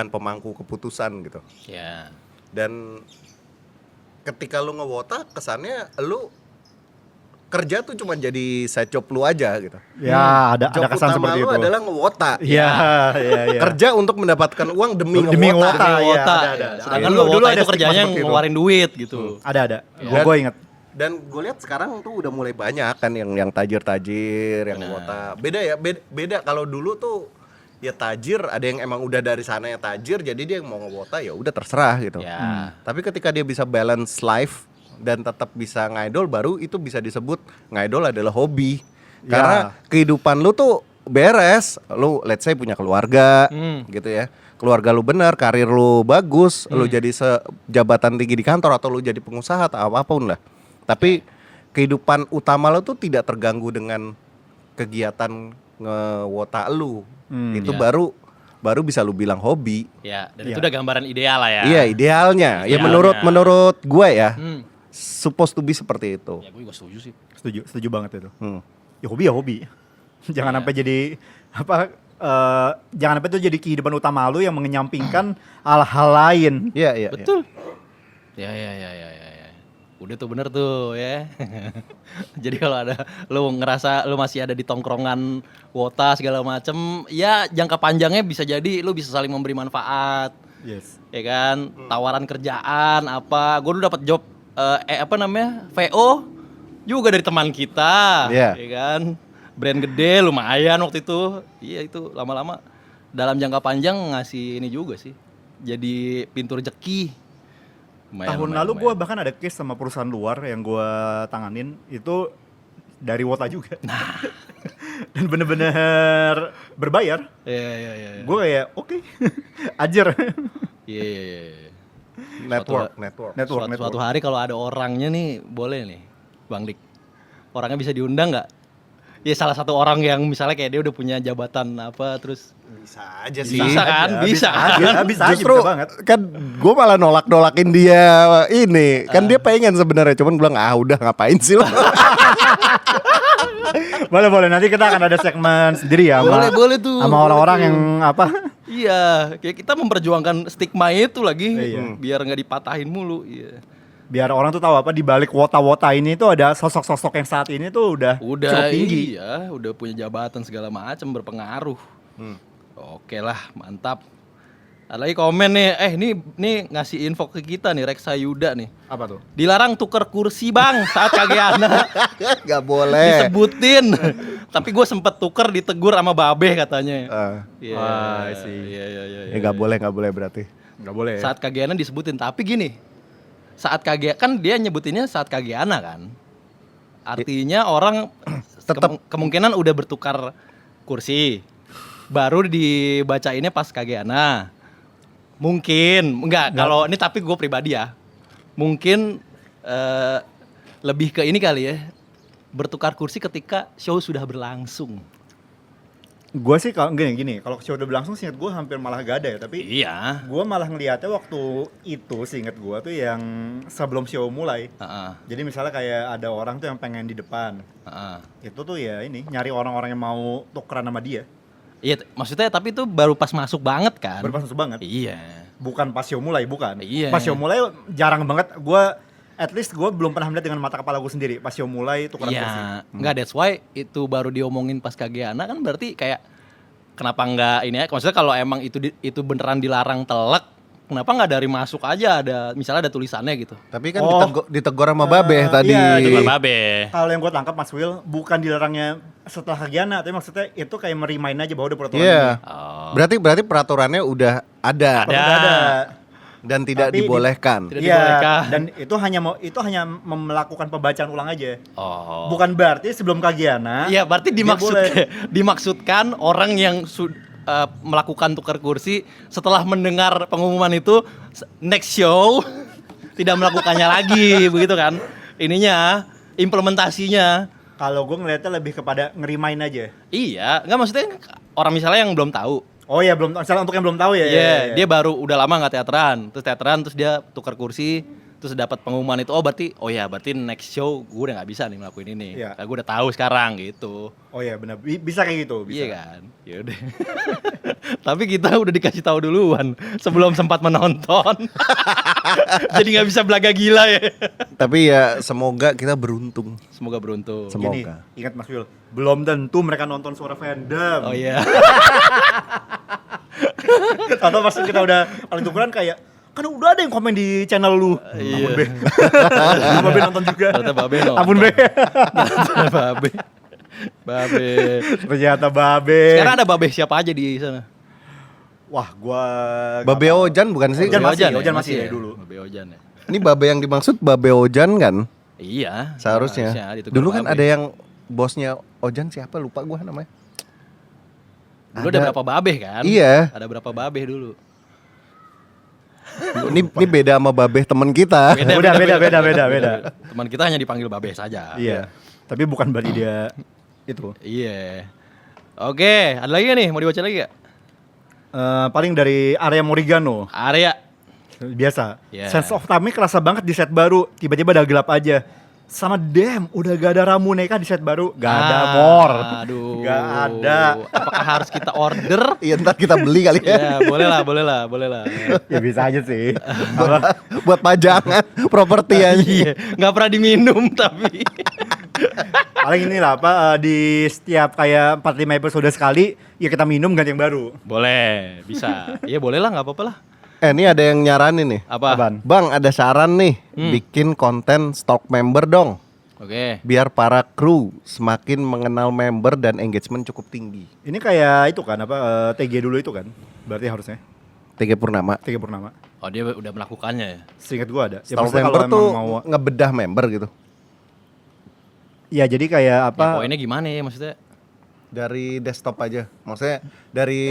[SPEAKER 2] pemangku keputusan gitu.
[SPEAKER 3] Ya.
[SPEAKER 2] Dan ketika lu ngewota kesannya lu kerja tuh cuma jadi side job lu aja gitu.
[SPEAKER 1] Ya, ada
[SPEAKER 2] Job
[SPEAKER 1] kesan
[SPEAKER 2] utama
[SPEAKER 1] seperti
[SPEAKER 2] lu
[SPEAKER 1] itu.
[SPEAKER 2] adalah ngewota.
[SPEAKER 1] Iya, iya, iya.
[SPEAKER 2] Kerja untuk mendapatkan uang demi
[SPEAKER 1] Demi
[SPEAKER 2] ngewota.
[SPEAKER 1] ngewota.
[SPEAKER 3] Demi
[SPEAKER 1] iya,
[SPEAKER 3] wota.
[SPEAKER 1] ada.
[SPEAKER 3] Sedangkan
[SPEAKER 1] Dulu
[SPEAKER 3] wota
[SPEAKER 1] ada
[SPEAKER 3] itu
[SPEAKER 1] stigma
[SPEAKER 3] kerjanya
[SPEAKER 1] seperti itu.
[SPEAKER 3] ngeluarin duit gitu.
[SPEAKER 1] Ada.
[SPEAKER 2] Ya.
[SPEAKER 1] Gue inget.
[SPEAKER 2] Dan gue lihat sekarang tuh udah mulai banyak kan yang tajir-tajir, yang ngewota. Beda ya, beda kalau dulu tuh ya tajir ada yang emang udah dari sana ya tajir, jadi dia mau ngewota ya udah terserah gitu.
[SPEAKER 3] Ya.
[SPEAKER 2] Tapi ketika dia bisa balance life dan tetap bisa ngidol, baru itu bisa disebut ngidol adalah hobi.
[SPEAKER 1] Ya.
[SPEAKER 2] Karena kehidupan lu tuh beres, lu let's say punya keluarga gitu ya. Keluarga lu bener, karir lu bagus, lu jadi jabatan tinggi di kantor atau lu jadi pengusaha atau apapun lah. Tapi kehidupan utama lu tuh tidak terganggu dengan kegiatan ngewota lu. Itu
[SPEAKER 3] Ya.
[SPEAKER 2] baru bisa lu bilang hobi.
[SPEAKER 3] Ya, dan
[SPEAKER 1] Iya.
[SPEAKER 3] itu udah gambaran ideal lah ya.
[SPEAKER 2] Iya, idealnya. Ya
[SPEAKER 3] Idealnya.
[SPEAKER 2] menurut gue ya,
[SPEAKER 3] Hmm.
[SPEAKER 2] supposed to be seperti itu.
[SPEAKER 3] Ya gue juga setuju sih.
[SPEAKER 1] Setuju banget itu.
[SPEAKER 2] Hmm.
[SPEAKER 1] Ya hobi. Jangan sampai jadi apa? Jangan sampai itu jadi kehidupan utama lu yang mengenyampingkan hal-hal lain.
[SPEAKER 2] Iya, iya.
[SPEAKER 3] Betul. Ya. Udah tuh bener tuh ya. Jadi kalau ada lu ngerasa lu masih ada di tongkrongan wota segala macem, ya jangka panjangnya bisa jadi lu bisa saling memberi manfaat.
[SPEAKER 1] Yes.
[SPEAKER 3] Ya kan, tawaran kerjaan apa. Gue dulu dapat job apa namanya? VO juga dari teman kita.
[SPEAKER 2] Iya.
[SPEAKER 3] Ya kan? Brand gede lumayan waktu itu. Iya itu lama-lama dalam jangka panjang ngasih ini juga sih. Jadi pintu rezeki.
[SPEAKER 1] Tahun lalu gue bahkan ada case sama perusahaan luar yang gue tanganin itu dari Wota juga. Dan bener-bener berbayar.
[SPEAKER 3] Iya.
[SPEAKER 1] Gue kayak oke, ajar.
[SPEAKER 3] Iya.
[SPEAKER 2] Network.
[SPEAKER 3] Suatu hari kalau ada orangnya nih boleh nih, Bang Dik. Orangnya bisa diundang nggak? Ya salah satu orang yang misalnya kayak dia udah punya jabatan apa terus
[SPEAKER 2] Bisa aja sih.
[SPEAKER 3] Bisa kan? Bisa kan?
[SPEAKER 1] Bisa aja,
[SPEAKER 2] Justru
[SPEAKER 1] bisa banget.
[SPEAKER 2] kan gue malah nolak-nolakin dia ini. Kan dia pengen sebenarnya, cuman bilang udah ngapain sih lo.
[SPEAKER 1] Boleh, nanti kita akan ada segmen sendiri ya sama,
[SPEAKER 3] Boleh tuh.
[SPEAKER 1] sama orang-orang yang apa?
[SPEAKER 3] Iya, kayak kita memperjuangkan stigma itu lagi,
[SPEAKER 1] Iya.
[SPEAKER 3] biar nggak dipatahin mulu. Iya.
[SPEAKER 1] Biar orang tuh tahu apa di balik Wota-Wota ini tuh ada sosok-sosok yang saat ini tuh udah cukup tinggi.
[SPEAKER 3] Iya, udah punya jabatan segala macam berpengaruh. Oke lah, mantap. Ada lagi komen nih, nih ngasih info ke kita nih Reksa Yuda nih.
[SPEAKER 1] Apa tuh?
[SPEAKER 3] Dilarang tuker kursi bang saat kageana.
[SPEAKER 2] Gak boleh.
[SPEAKER 3] Disebutin. Tapi gue sempet tuker ditegur sama Babe katanya. Iya.
[SPEAKER 1] I see.
[SPEAKER 3] Iya.
[SPEAKER 2] Gak boleh berarti.
[SPEAKER 1] Nggak boleh.
[SPEAKER 3] Saat kageana disebutin, tapi gini. Saat kageana kan dia nyebutinnya saat kageana kan. Artinya orang
[SPEAKER 2] Tetep.
[SPEAKER 3] kemungkinan udah bertukar kursi. Baru dibacainnya pas kageana. Mungkin enggak kalau ini tapi gue pribadi ya. Mungkin lebih ke ini kali ya. Bertukar kursi ketika show sudah berlangsung.
[SPEAKER 1] Gue sih kalau gini, kalau show udah berlangsung seinget gue hampir malah gak ada ya, tapi
[SPEAKER 3] Iya.
[SPEAKER 1] gue malah ngeliatnya waktu itu seinget gue tuh yang sebelum show mulai.
[SPEAKER 3] Heeh.
[SPEAKER 1] Jadi misalnya kayak ada orang tuh yang pengen di depan, itu tuh ya ini nyari orang-orang yang mau tukeran sama dia.
[SPEAKER 3] Iya, maksudnya tapi itu baru pas masuk banget kan?
[SPEAKER 1] Berpasus banget.
[SPEAKER 3] Iya.
[SPEAKER 1] Bukan pas show mulai, bukan.
[SPEAKER 3] Iya.
[SPEAKER 1] Pas show mulai jarang banget. At least gue belum pernah melihat dengan mata kepala gue sendiri. Pas show mulai tukeran kursi.
[SPEAKER 3] Iya, enggak, that's why itu baru diomongin pas kageana kan berarti kayak kenapa enggak ini ya? Maksudnya kalau emang itu beneran dilarang telek, kenapa enggak dari masuk aja ada misalnya ada tulisannya gitu.
[SPEAKER 2] Tapi kan
[SPEAKER 1] Oh.
[SPEAKER 2] ditegur sama Babe tadi.
[SPEAKER 1] iya,
[SPEAKER 3] Itu
[SPEAKER 1] Jadi-
[SPEAKER 3] Babe.
[SPEAKER 1] Kalau yang gue tangkap Mas Will, bukan dilarangnya setelah kagiana, tapi maksudnya itu kayak merimain aja bahwa udah peraturan
[SPEAKER 2] Iya.
[SPEAKER 1] ini.
[SPEAKER 3] Oh.
[SPEAKER 2] Berarti peraturannya udah ada.
[SPEAKER 3] Ada.
[SPEAKER 1] Udah ada.
[SPEAKER 2] Dan tidak
[SPEAKER 1] Tapi
[SPEAKER 2] dibolehkan.
[SPEAKER 3] Tidak
[SPEAKER 1] Iya,
[SPEAKER 3] dibolehkan.
[SPEAKER 1] dan itu hanya melakukan pembacaan ulang aja.
[SPEAKER 3] Oh.
[SPEAKER 1] Bukan berarti sebelum kagiana.
[SPEAKER 3] Iya, berarti
[SPEAKER 1] dia boleh.
[SPEAKER 3] dimaksudkan orang yang melakukan tukar kursi setelah mendengar pengumuman itu next show tidak melakukannya lagi, begitu kan? Ininya implementasinya.
[SPEAKER 1] Kalau gue ngeliatnya lebih kepada ngerimain aja.
[SPEAKER 3] Iya, enggak maksudnya orang misalnya yang belum tahu.
[SPEAKER 1] Oh iya, misalnya untuk yang belum tahu ya.
[SPEAKER 3] Iya,
[SPEAKER 1] iya.
[SPEAKER 3] dia baru udah lama nggak teateran, terus dia tukar kursi, Terus dapat pengumuman itu, berarti next show gue udah nggak bisa nih ngelakuin ini.
[SPEAKER 1] Iya.
[SPEAKER 3] Gue udah tahu sekarang gitu.
[SPEAKER 1] Oh iya benar, bisa kayak gitu, bisa.
[SPEAKER 3] Iya kan? Ya udah. Tapi kita udah dikasih tahu duluan sebelum sempat menonton. Jadi nggak bisa belaga gila ya.
[SPEAKER 2] Tapi ya semoga kita beruntung.
[SPEAKER 3] Semoga beruntung.
[SPEAKER 2] Semoga.
[SPEAKER 1] Gini, ingat Mas Wil, belum tentu mereka nonton Suara Fandom.
[SPEAKER 3] Oh iya.
[SPEAKER 1] Atau pas kita udah paling tukeran kayak, kan udah ada yang komen di channel lu.
[SPEAKER 3] Iya.
[SPEAKER 1] Ampun Be. Babe nonton juga.
[SPEAKER 3] Ternyata Babe nonton.
[SPEAKER 1] Ampun Be.
[SPEAKER 3] Babe. Babe.
[SPEAKER 1] Ternyata Babe.
[SPEAKER 3] Sekarang ada Babe siapa aja di sana?
[SPEAKER 1] Wah, gua
[SPEAKER 2] Babe Ojan bukan sih?
[SPEAKER 1] Ojan masih,
[SPEAKER 3] ya?
[SPEAKER 1] Ojan masih ya dulu.
[SPEAKER 3] Babe Ojan ya.
[SPEAKER 2] Ini Babe yang dimaksud Babe Ojan kan?
[SPEAKER 3] Iya.
[SPEAKER 2] Seharusnya.
[SPEAKER 3] ditegur
[SPEAKER 2] Dulu kan
[SPEAKER 3] Babe.
[SPEAKER 2] ada yang bosnya Ojan siapa lupa gua namanya.
[SPEAKER 3] Dulu ada berapa Babe kan?
[SPEAKER 2] Iya.
[SPEAKER 3] Ada berapa Babe dulu?
[SPEAKER 2] Ini beda sama Babe temen kita.
[SPEAKER 1] Beda.
[SPEAKER 3] Teman kita hanya dipanggil Babe saja.
[SPEAKER 1] Iya. Tapi bukan berarti dia itu.
[SPEAKER 3] Iya. Oke, ada lagi nggak nih? Mau dibaca lagi gak?
[SPEAKER 1] Paling dari area Morigano.
[SPEAKER 3] Area.
[SPEAKER 1] Biasa.
[SPEAKER 3] Yeah.
[SPEAKER 1] Sense of time-nya kerasa banget di set baru. Tiba-tiba udah gelap aja. Sama udah gak ada Ramuneka di set baru. Gak ada more.
[SPEAKER 3] Aduh.
[SPEAKER 1] Gak ada.
[SPEAKER 3] Apakah harus kita order?
[SPEAKER 2] Iya ntar kita beli kali ya.
[SPEAKER 3] Ya, boleh lah.
[SPEAKER 1] Ya bisa aja sih.
[SPEAKER 2] Buat pajangan properti aja.
[SPEAKER 3] Iya, nggak pernah diminum tapi.
[SPEAKER 1] Paling inilah di setiap kayak 4-5 episode sekali ya kita minum ganti yang baru.
[SPEAKER 3] Boleh, bisa. Iya boleh lah, nggak apa-apa lah.
[SPEAKER 2] Ini ada yang nyaranin nih.
[SPEAKER 3] Apa?
[SPEAKER 1] Apaan?
[SPEAKER 2] Bang, ada saran nih, bikin konten stock member dong.
[SPEAKER 3] Oke.
[SPEAKER 2] Biar para kru semakin mengenal member dan engagement cukup tinggi.
[SPEAKER 1] Ini kayak itu kan TG dulu itu kan. Berarti harusnya
[SPEAKER 2] TG Purnama.
[SPEAKER 1] TG Purnama.
[SPEAKER 3] Oh dia udah melakukannya ya.
[SPEAKER 1] Seingat gua ada.
[SPEAKER 2] Stock
[SPEAKER 1] maksudnya
[SPEAKER 2] member
[SPEAKER 1] kalau
[SPEAKER 2] tuh
[SPEAKER 1] emang mau
[SPEAKER 2] ngebedah member gitu.
[SPEAKER 1] ya jadi kayak
[SPEAKER 3] Ya,
[SPEAKER 1] apa?
[SPEAKER 3] poinnya gimana ya maksudnya?
[SPEAKER 2] Dari desktop aja. Maksudnya dari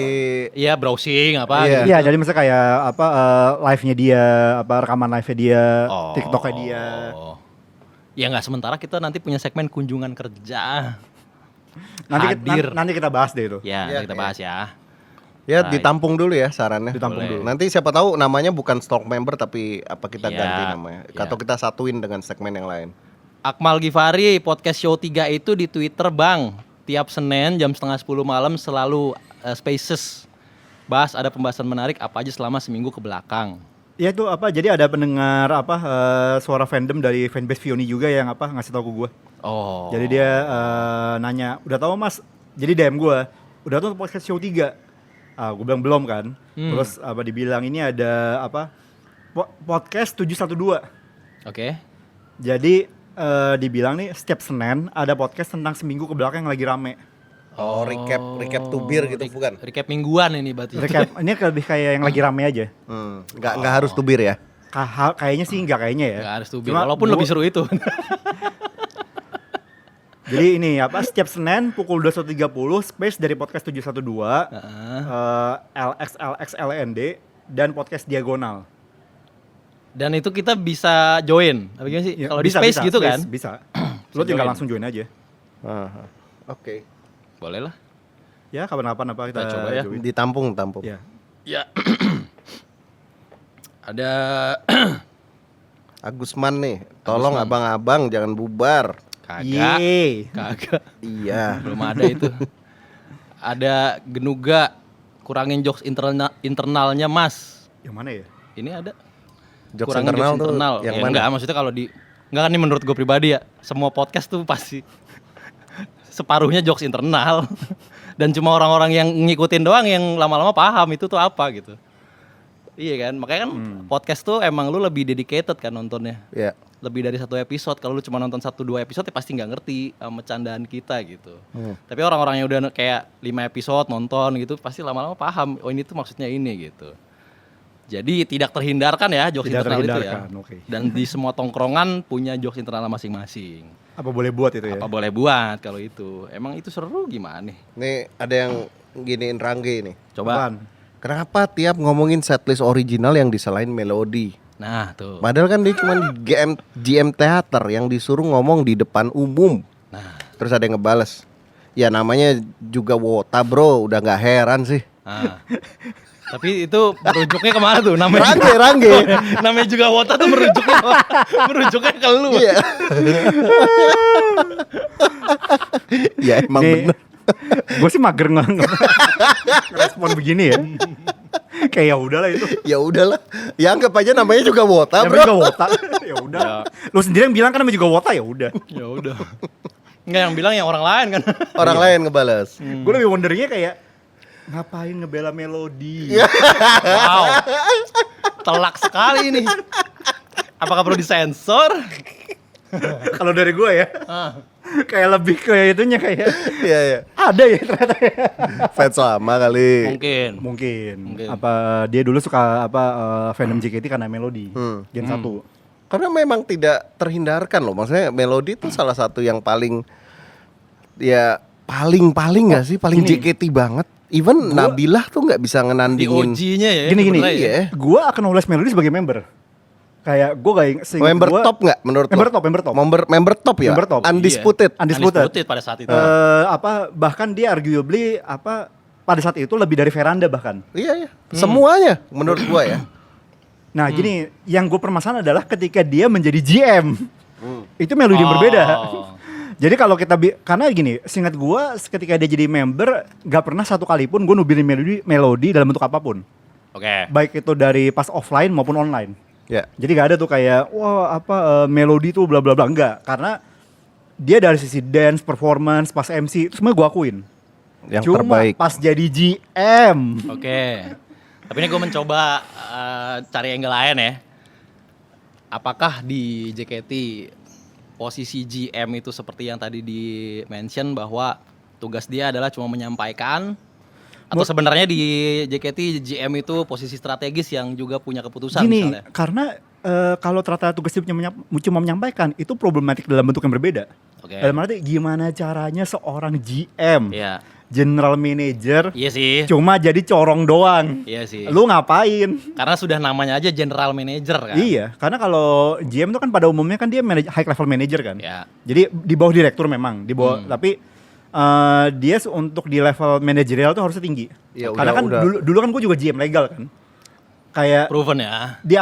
[SPEAKER 3] Iya browsing apa
[SPEAKER 2] Iya.
[SPEAKER 3] gitu.
[SPEAKER 1] Iya, jadi misalnya kayak live-nya dia, rekaman live-nya dia,
[SPEAKER 3] Oh.
[SPEAKER 1] TikTok-nya dia.
[SPEAKER 3] Ya nggak, sementara kita nanti punya segmen kunjungan kerja.
[SPEAKER 1] Nanti
[SPEAKER 3] Hadir.
[SPEAKER 1] nanti kita bahas deh itu.
[SPEAKER 3] Ya,
[SPEAKER 2] Iya,
[SPEAKER 3] nanti kita
[SPEAKER 2] iya.
[SPEAKER 3] bahas ya.
[SPEAKER 2] ya
[SPEAKER 3] Baik.
[SPEAKER 2] ditampung dulu ya sarannya.
[SPEAKER 1] Ditampung
[SPEAKER 3] Boleh.
[SPEAKER 1] dulu.
[SPEAKER 2] Nanti siapa tahu namanya bukan stock member tapi apa kita
[SPEAKER 3] Iya,
[SPEAKER 2] ganti namanya.
[SPEAKER 3] iya.
[SPEAKER 2] Atau kita satuin dengan segmen yang lain.
[SPEAKER 3] Akmal Gifari, podcast show 3 itu di Twitter bang. Tiap Senin jam 9:30 malam selalu Spaces. Bahas ada pembahasan menarik apa aja selama seminggu ke belakang.
[SPEAKER 1] Ya itu jadi ada pendengar suara fandom dari fanbase Vioni juga yang ngasih tahu ke gue.
[SPEAKER 3] Oh.
[SPEAKER 1] Jadi dia nanya, udah tahu Mas? Jadi DM gue, udah tahu podcast show 3? Gue bilang belum kan. Terus dibilang ini ada podcast 712.
[SPEAKER 3] Oke.
[SPEAKER 1] Jadi dibilang nih setiap Senin ada podcast tentang seminggu ke belakang yang lagi rame.
[SPEAKER 2] Oh, recap tubir gitu bukan?
[SPEAKER 3] Recap mingguan ini berarti.
[SPEAKER 1] Recap, ini lebih kayak yang lagi rame aja.
[SPEAKER 2] Nggak harus tubir ya.
[SPEAKER 1] Kayaknya sih nggak kayaknya ya.
[SPEAKER 3] Nggak harus tubir.
[SPEAKER 1] Cuma
[SPEAKER 3] Walaupun lebih seru itu.
[SPEAKER 1] Jadi ini setiap Senin pukul 21.30 space dari podcast 712 LXLXLND dan podcast Diagonal.
[SPEAKER 3] Dan itu kita bisa join. Apa gimana sih?
[SPEAKER 1] Ya,
[SPEAKER 3] Kalau di space gitu kan?
[SPEAKER 1] Bisa. Lo tinggal
[SPEAKER 3] join.
[SPEAKER 1] langsung join aja.
[SPEAKER 2] Oke.
[SPEAKER 3] Boleh lah.
[SPEAKER 1] Ya kapan-kapan kita
[SPEAKER 3] Kita coba ya.
[SPEAKER 1] join.
[SPEAKER 2] Ditampung.
[SPEAKER 1] Ya.
[SPEAKER 3] Ya. Ada
[SPEAKER 2] Agusman nih, tolong abang-abang jangan bubar.
[SPEAKER 3] kagak.
[SPEAKER 1] Yeay.
[SPEAKER 3] Kagak.
[SPEAKER 2] Iya.
[SPEAKER 3] Belum ada itu. Ada Genuga, kurangin jokes internalnya Mas.
[SPEAKER 1] Yang mana ya?
[SPEAKER 3] Ini ada.
[SPEAKER 2] Jokes
[SPEAKER 3] Kurangin
[SPEAKER 2] internal
[SPEAKER 3] jokes
[SPEAKER 2] tuh
[SPEAKER 3] internal.
[SPEAKER 2] yang
[SPEAKER 3] Ya,
[SPEAKER 2] mana?
[SPEAKER 3] enggak, maksudnya kalau enggak kan ini menurut gue pribadi ya. Semua podcast tuh pasti separuhnya jokes internal. Dan cuma orang-orang yang ngikutin doang yang lama-lama paham itu tuh apa gitu. Iya kan? Makanya kan podcast tuh emang lu lebih dedicated kan nontonnya.
[SPEAKER 2] Iya.
[SPEAKER 3] Lebih dari 1 episode. Kalau lu cuma nonton 1-2 episode ya pasti nggak ngerti sama candaan kita gitu. Tapi orang-orang yang udah kayak 5 episode nonton gitu pasti lama-lama paham. Oh ini tuh maksudnya ini gitu. Jadi tidak terhindarkan ya jokes
[SPEAKER 1] Tidak
[SPEAKER 3] internal itu ya.
[SPEAKER 1] terhindarkan, oke.
[SPEAKER 3] Dan di semua tongkrongan punya jokes internal masing-masing.
[SPEAKER 1] Apa boleh buat itu ya?
[SPEAKER 3] Apa boleh buat kalau itu? Emang itu seru gimana nih?
[SPEAKER 2] Nih ada yang giniin Rangge nih.
[SPEAKER 3] Coba.
[SPEAKER 1] Apaan?
[SPEAKER 2] Kenapa tiap ngomongin setlist original yang disalahin melodi?
[SPEAKER 3] Nah tuh.
[SPEAKER 2] Padahal kan dia cuma GM teater yang disuruh ngomong di depan umum.
[SPEAKER 3] Nah.
[SPEAKER 2] Terus ada yang ngebales, ya namanya juga wota bro, udah nggak heran sih.
[SPEAKER 3] Ah. Tapi itu merujuknya kemana tuh? Namanya
[SPEAKER 2] Rangge.
[SPEAKER 3] namanya juga Wota tuh merujuknya ke lu.
[SPEAKER 2] Iya. Ya emang bener.
[SPEAKER 1] Gue sih mager ngerespon begini ya. Kayak ya udahlah itu.
[SPEAKER 2] Ya udahlah. Ya anggap aja namanya juga Wota,
[SPEAKER 1] Namanya
[SPEAKER 2] bro.
[SPEAKER 1] juga Wota. Ya udah. Lu sendiri yang bilang kan namanya juga Wota, ya udah.
[SPEAKER 3] Ya udah. Enggak, yang bilang yang orang lain kan.
[SPEAKER 2] Orang lain ngebales.
[SPEAKER 1] Gue lebih wonderingnya kayak ngapain ngebela melodi.
[SPEAKER 3] Wow. Telak sekali nih. Apakah perlu disensor?
[SPEAKER 1] Kalau dari gue ya. Kayak lebih ke itunya kayak
[SPEAKER 2] Iya, iya.
[SPEAKER 1] ada ya ternyata ya.
[SPEAKER 2] Fans lama kali.
[SPEAKER 3] Mungkin.
[SPEAKER 1] Mungkin. Apa dia dulu suka fandom JKT karena melodi. Gen 1.
[SPEAKER 2] Karena memang tidak terhindarkan loh. Maksudnya melodi itu salah satu yang paling paling nggak sih? Paling
[SPEAKER 1] gini.
[SPEAKER 2] JKT banget. Even Nabilah tuh nggak bisa
[SPEAKER 3] Di
[SPEAKER 2] ngenandingin.
[SPEAKER 3] OG-nya ya.
[SPEAKER 1] Gini.
[SPEAKER 3] sebenarnya ya.
[SPEAKER 2] Iya.
[SPEAKER 1] Gue akan nulis melodi sebagai member. Kayak gue gak seinget
[SPEAKER 2] Member
[SPEAKER 1] gua,
[SPEAKER 2] top nggak menurut lo?
[SPEAKER 1] Member top.
[SPEAKER 2] Member top ya?
[SPEAKER 1] Member top.
[SPEAKER 2] Undisputed.
[SPEAKER 1] Undisputed.
[SPEAKER 3] Pada saat itu.
[SPEAKER 1] Bahkan dia arguably pada saat itu lebih dari Veranda bahkan.
[SPEAKER 2] Iya. Semuanya menurut gua ya.
[SPEAKER 1] Nah gini, yang gue permasalahan adalah ketika dia menjadi GM, itu melodi yang berbeda. Jadi kalau kita karena gini, seingat gue ketika dia jadi member, gak pernah satu kali pun gue nubilin melodi dalam bentuk apapun.
[SPEAKER 3] Oke.
[SPEAKER 1] Baik itu dari pas offline maupun online.
[SPEAKER 2] Ya.
[SPEAKER 1] Jadi gak ada tuh kayak melodi tuh bla bla bla, enggak. Karena dia dari sisi dance, performance, pas MC itu semua gue akuin.
[SPEAKER 2] Yang
[SPEAKER 1] Cuma
[SPEAKER 2] terbaik.
[SPEAKER 1] pas jadi GM.
[SPEAKER 3] Oke. Tapi ini gue mencoba cari angle lain ya. Apakah di JKT posisi GM itu seperti yang tadi di mention bahwa tugas dia adalah cuma menyampaikan, atau sebenarnya di JKT GM itu posisi strategis yang juga punya keputusan
[SPEAKER 1] Gini,
[SPEAKER 3] misalnya?
[SPEAKER 1] karena kalau ternyata tugasnya cuma menyampaikan, itu problematik dalam bentuk yang berbeda.
[SPEAKER 3] Oke.
[SPEAKER 1] Dalam arti gimana caranya seorang GM,
[SPEAKER 3] Iya.
[SPEAKER 1] general manager,
[SPEAKER 3] Iya sih.
[SPEAKER 1] cuma jadi corong doang.
[SPEAKER 3] Iya sih.
[SPEAKER 1] Lu ngapain?
[SPEAKER 3] Karena sudah namanya aja general manager kan.
[SPEAKER 1] Iya, karena kalau GM itu kan pada umumnya kan dia high level manager kan.
[SPEAKER 3] Ya.
[SPEAKER 1] Jadi di bawah direktur memang, di bawah tapi dia untuk di level manajerial tuh harusnya tinggi.
[SPEAKER 2] Ya,
[SPEAKER 1] Karena kan
[SPEAKER 2] udah.
[SPEAKER 1] dulu kan gue juga GM legal kan. Kayak
[SPEAKER 3] Proven ya.
[SPEAKER 1] di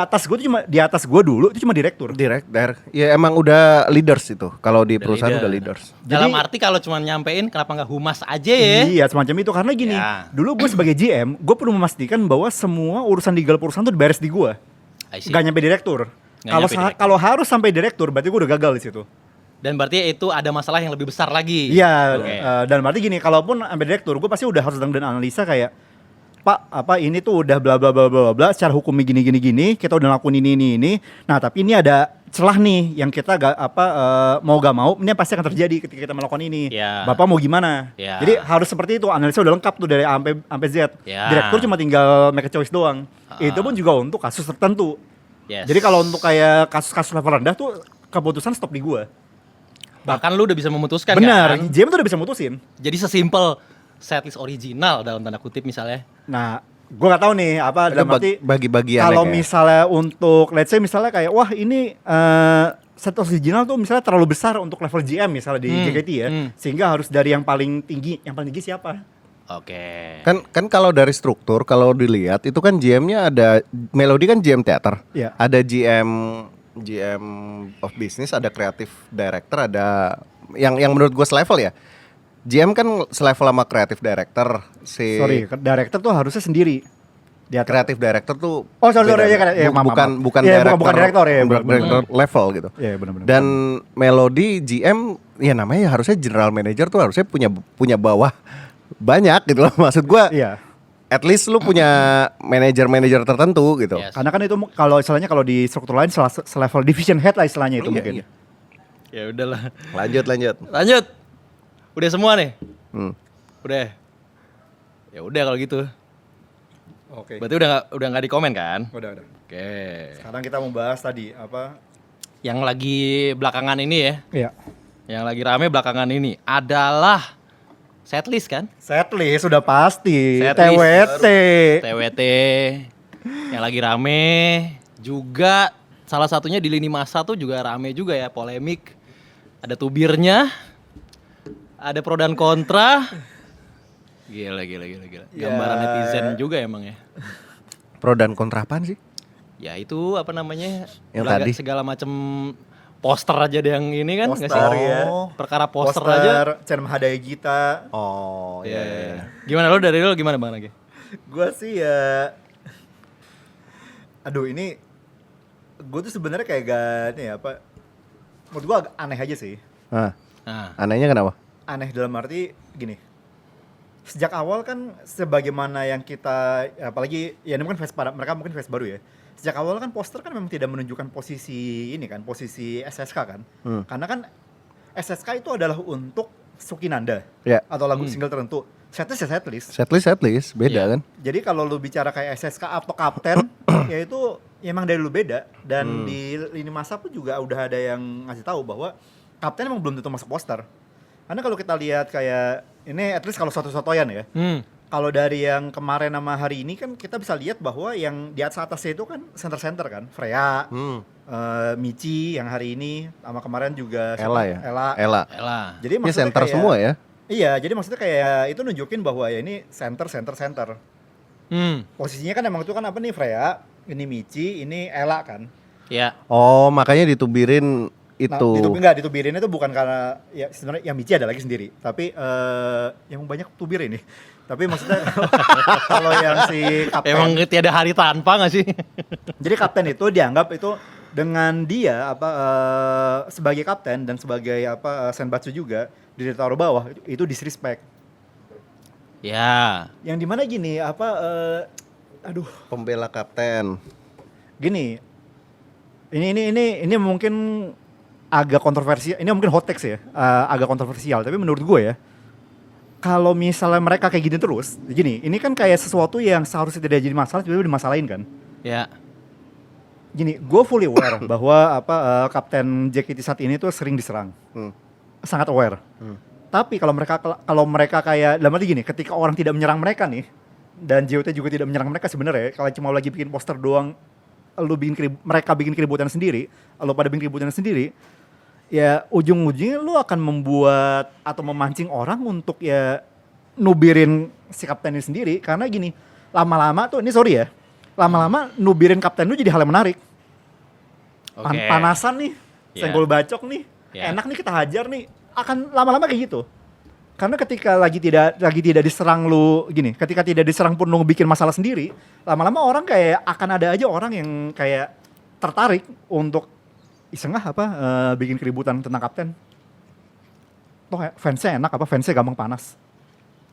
[SPEAKER 1] atas gue dulu itu cuma direktur.
[SPEAKER 2] Direct. Ya emang udah leaders itu. Kalau di perusahaan
[SPEAKER 3] leader.
[SPEAKER 2] udah leaders.
[SPEAKER 3] Dalam
[SPEAKER 1] Jadi-
[SPEAKER 3] arti kalau cuma nyampein kenapa nggak humas aja ya?
[SPEAKER 1] Iya semacam itu karena gini,
[SPEAKER 3] Ya.
[SPEAKER 1] dulu gue sebagai GM, gue perlu memastikan bahwa semua urusan legal perusahaan tuh beres di gue,
[SPEAKER 3] I see.
[SPEAKER 1] gak nyampe direktur.
[SPEAKER 3] Nggak
[SPEAKER 1] Kalau
[SPEAKER 3] nyampe direktur.
[SPEAKER 1] kalau harus sampai direktur, berarti gue udah gagal di situ.
[SPEAKER 3] Dan berarti itu ada masalah yang lebih besar lagi.
[SPEAKER 1] Iya,
[SPEAKER 3] Oke.
[SPEAKER 1] dan berarti gini, kalaupun sampai direktur, gue pasti udah harus dan analisa kayak, Pak, ini tuh udah bla bla bla bla bla, secara hukumnya gini, kita udah lakuin ini. Nah, tapi ini ada celah nih yang kita mau gak mau, ini pasti akan terjadi ketika kita melakukan ini.
[SPEAKER 3] Ya.
[SPEAKER 1] Bapak mau gimana?
[SPEAKER 3] Ya.
[SPEAKER 1] Jadi harus seperti itu, analisa udah lengkap tuh dari A sampai Z.
[SPEAKER 3] Ya.
[SPEAKER 1] Direktur cuma tinggal make a choice doang. Itu pun juga untuk kasus tertentu.
[SPEAKER 3] Yes.
[SPEAKER 1] Jadi kalau untuk kayak kasus-kasus level rendah tuh keputusan stop di gua.
[SPEAKER 3] bahkan lu udah bisa memutuskan
[SPEAKER 1] Benar,
[SPEAKER 3] kan?
[SPEAKER 1] GM tuh udah bisa mutusin.
[SPEAKER 3] Jadi sesimpel setlist original dalam tanda kutip misalnya.
[SPEAKER 1] Nah, gua nggak tahu nih
[SPEAKER 2] Ada
[SPEAKER 1] dalam arti
[SPEAKER 2] bagi-bagian
[SPEAKER 1] kalau misalnya untuk let's say misalnya kayak wah ini set original tuh misalnya terlalu besar untuk level GM misalnya di JKT ya, sehingga harus dari yang paling tinggi siapa?
[SPEAKER 3] Oke.
[SPEAKER 2] Kan kalau dari struktur kalau dilihat itu kan GM-nya ada Melody kan GM teater.
[SPEAKER 1] Iya.
[SPEAKER 2] Ada GM of business, ada creative director, ada yang menurut gue selevel ya. GM kan selevel sama creative director.
[SPEAKER 1] Sorry, director tuh harusnya sendiri. Dia
[SPEAKER 2] Creative director tuh
[SPEAKER 1] Oh, sorry,
[SPEAKER 2] beda.
[SPEAKER 1] ya, maaf.
[SPEAKER 2] bukan
[SPEAKER 1] Iya,
[SPEAKER 2] director,
[SPEAKER 1] bukan director, ya, benar.
[SPEAKER 2] director level gitu.
[SPEAKER 1] Iya, benar-benar.
[SPEAKER 2] Dan Melody GM ya namanya harusnya general manager tuh harusnya punya bawah banyak gitu loh. Maksud gua
[SPEAKER 1] Iya.
[SPEAKER 2] at least lu punya manajer tertentu gitu.
[SPEAKER 3] Yes.
[SPEAKER 1] Karena kan itu kalau istilahnya kalau di struktur lain selevel division head lah istilahnya itu
[SPEAKER 2] Iya,
[SPEAKER 1] mungkin.
[SPEAKER 2] iya.
[SPEAKER 3] Ya udahlah.
[SPEAKER 2] Lanjut.
[SPEAKER 3] Lanjut. Udah semua nih.
[SPEAKER 2] Hmm.
[SPEAKER 3] Udah. Ya udah kalau gitu.
[SPEAKER 1] Oke.
[SPEAKER 3] Berarti udah nggak di komen kan?
[SPEAKER 1] Udah.
[SPEAKER 3] Oke.
[SPEAKER 1] Sekarang kita mau bahas tadi apa?
[SPEAKER 3] Yang lagi belakangan ini ya,
[SPEAKER 1] Iya.
[SPEAKER 3] yang lagi rame belakangan ini adalah setlist kan?
[SPEAKER 1] Setlist sudah pasti.
[SPEAKER 3] Setlist.
[SPEAKER 1] TWT.
[SPEAKER 3] TWT yang lagi rame juga, salah satunya di lini masa tuh juga rame juga ya, polemik. Ada tubirnya, ada pro dan kontra. Gila.
[SPEAKER 1] Ya.
[SPEAKER 3] Gambaran netizen juga emang ya.
[SPEAKER 2] Pro dan kontra apaan sih?
[SPEAKER 3] Ya itu apa namanya?
[SPEAKER 2] Yang
[SPEAKER 3] belaga-
[SPEAKER 2] tadi?
[SPEAKER 3] segala macam poster aja ada yang ini kan nggak
[SPEAKER 1] Poster
[SPEAKER 3] sih?
[SPEAKER 1] ya.
[SPEAKER 3] Perkara poster aja.
[SPEAKER 1] Cen Mahadaya Gita.
[SPEAKER 2] Oh, iya.
[SPEAKER 3] Gimana lo dari lo gimana Bang lagi?
[SPEAKER 1] Gua sih ya, aduh ini, gue tuh sebenarnya kayak gak nih apa, menurut gue agak aneh aja sih.
[SPEAKER 2] Nah,
[SPEAKER 3] Nah,
[SPEAKER 2] anehnya kenapa?
[SPEAKER 1] Aneh dalam arti gini, sejak awal kan sebagaimana yang kita, apalagi ya ini mungkin mereka mungkin face baru ya. Sejak awal kan poster kan memang tidak menunjukkan posisi ini kan, posisi SSK kan. Karena kan SSK itu adalah untuk Sukinanda
[SPEAKER 2] Ya.
[SPEAKER 1] atau lagu single tertentu. Setlist ya setlist.
[SPEAKER 2] Setlist beda
[SPEAKER 3] Iya.
[SPEAKER 2] kan?
[SPEAKER 1] Jadi kalau lu bicara kayak SSK atau kapten, ya itu emang dari lu beda. Dan di lini masa pun juga udah ada yang ngasih tahu bahwa kapten emang belum tentu masuk poster. Karena kalau kita lihat kayak ini, at least kalau satu-satuan ya. Kalau dari yang kemarin sama hari ini kan kita bisa lihat bahwa yang di atasnya itu kan center-center kan. Freya, Michi yang hari ini, sama kemarin juga
[SPEAKER 2] Ella ya?
[SPEAKER 1] Ella.
[SPEAKER 3] elah.
[SPEAKER 1] Jadi
[SPEAKER 2] Ini
[SPEAKER 1] maksudnya
[SPEAKER 2] center
[SPEAKER 1] kayak-
[SPEAKER 2] semua ya?
[SPEAKER 1] Iya, jadi maksudnya kayak itu nunjukin bahwa ya ini center. Posisinya kan emang itu kan apa nih, Freya, ini Michi, ini Ella kan.
[SPEAKER 3] Ya.
[SPEAKER 2] Oh, makanya ditubirin itu.
[SPEAKER 1] Ditubirinnya itu bukan karena ya sebenarnya yang Michi ada lagi sendiri, tapi yang banyak tubir ini. Tapi maksudnya kalau yang si kapten,
[SPEAKER 3] Emang tiada hari tanpa gak sih?
[SPEAKER 1] jadi kapten itu dianggap itu dengan dia sebagai kapten dan sebagai senbatsu juga ditaruh bawah itu disrespect.
[SPEAKER 3] Ya.
[SPEAKER 1] Yang dimana gini aduh
[SPEAKER 2] Pembela kapten.
[SPEAKER 1] gini, ini mungkin agak kontroversial, ini mungkin hot takes ya, agak kontroversial, tapi menurut gue ya, kalau misalnya mereka kayak gini terus, gini, ini kan kayak sesuatu yang seharusnya tidak jadi masalah, tiba-tiba dimasalahin kan.
[SPEAKER 3] Ya.
[SPEAKER 1] Gini, gue fully aware bahwa Kapten JKT saat ini tuh sering diserang, sangat aware. Tapi kalau mereka kayak, dalam arti gini, ketika orang tidak menyerang mereka nih, dan JOT juga tidak menyerang mereka sebenarnya, kalau cuma lagi bikin poster doang, mereka bikin keributan sendiri, lo pada bikin keributan sendiri, ya ujung-ujungnya lu akan membuat atau memancing orang untuk ya nubirin si kapten ini sendiri. Karena gini, lama-lama tuh, ini sorry ya, lama-lama nubirin kapten lu jadi hal yang menarik.
[SPEAKER 3] Oke.
[SPEAKER 1] Panasan nih,
[SPEAKER 3] Yeah.
[SPEAKER 1] senggol bacok nih,
[SPEAKER 3] Yeah.
[SPEAKER 1] enak nih kita hajar nih, akan lama-lama kayak gitu. Karena ketika lagi tidak diserang lu gini, ketika tidak diserang pun lu bikin masalah sendiri, lama-lama orang kayak akan ada aja orang yang kayak tertarik untuk iseng bikin keributan tentang kapten. Toh fansnya enak fansnya gampang panas.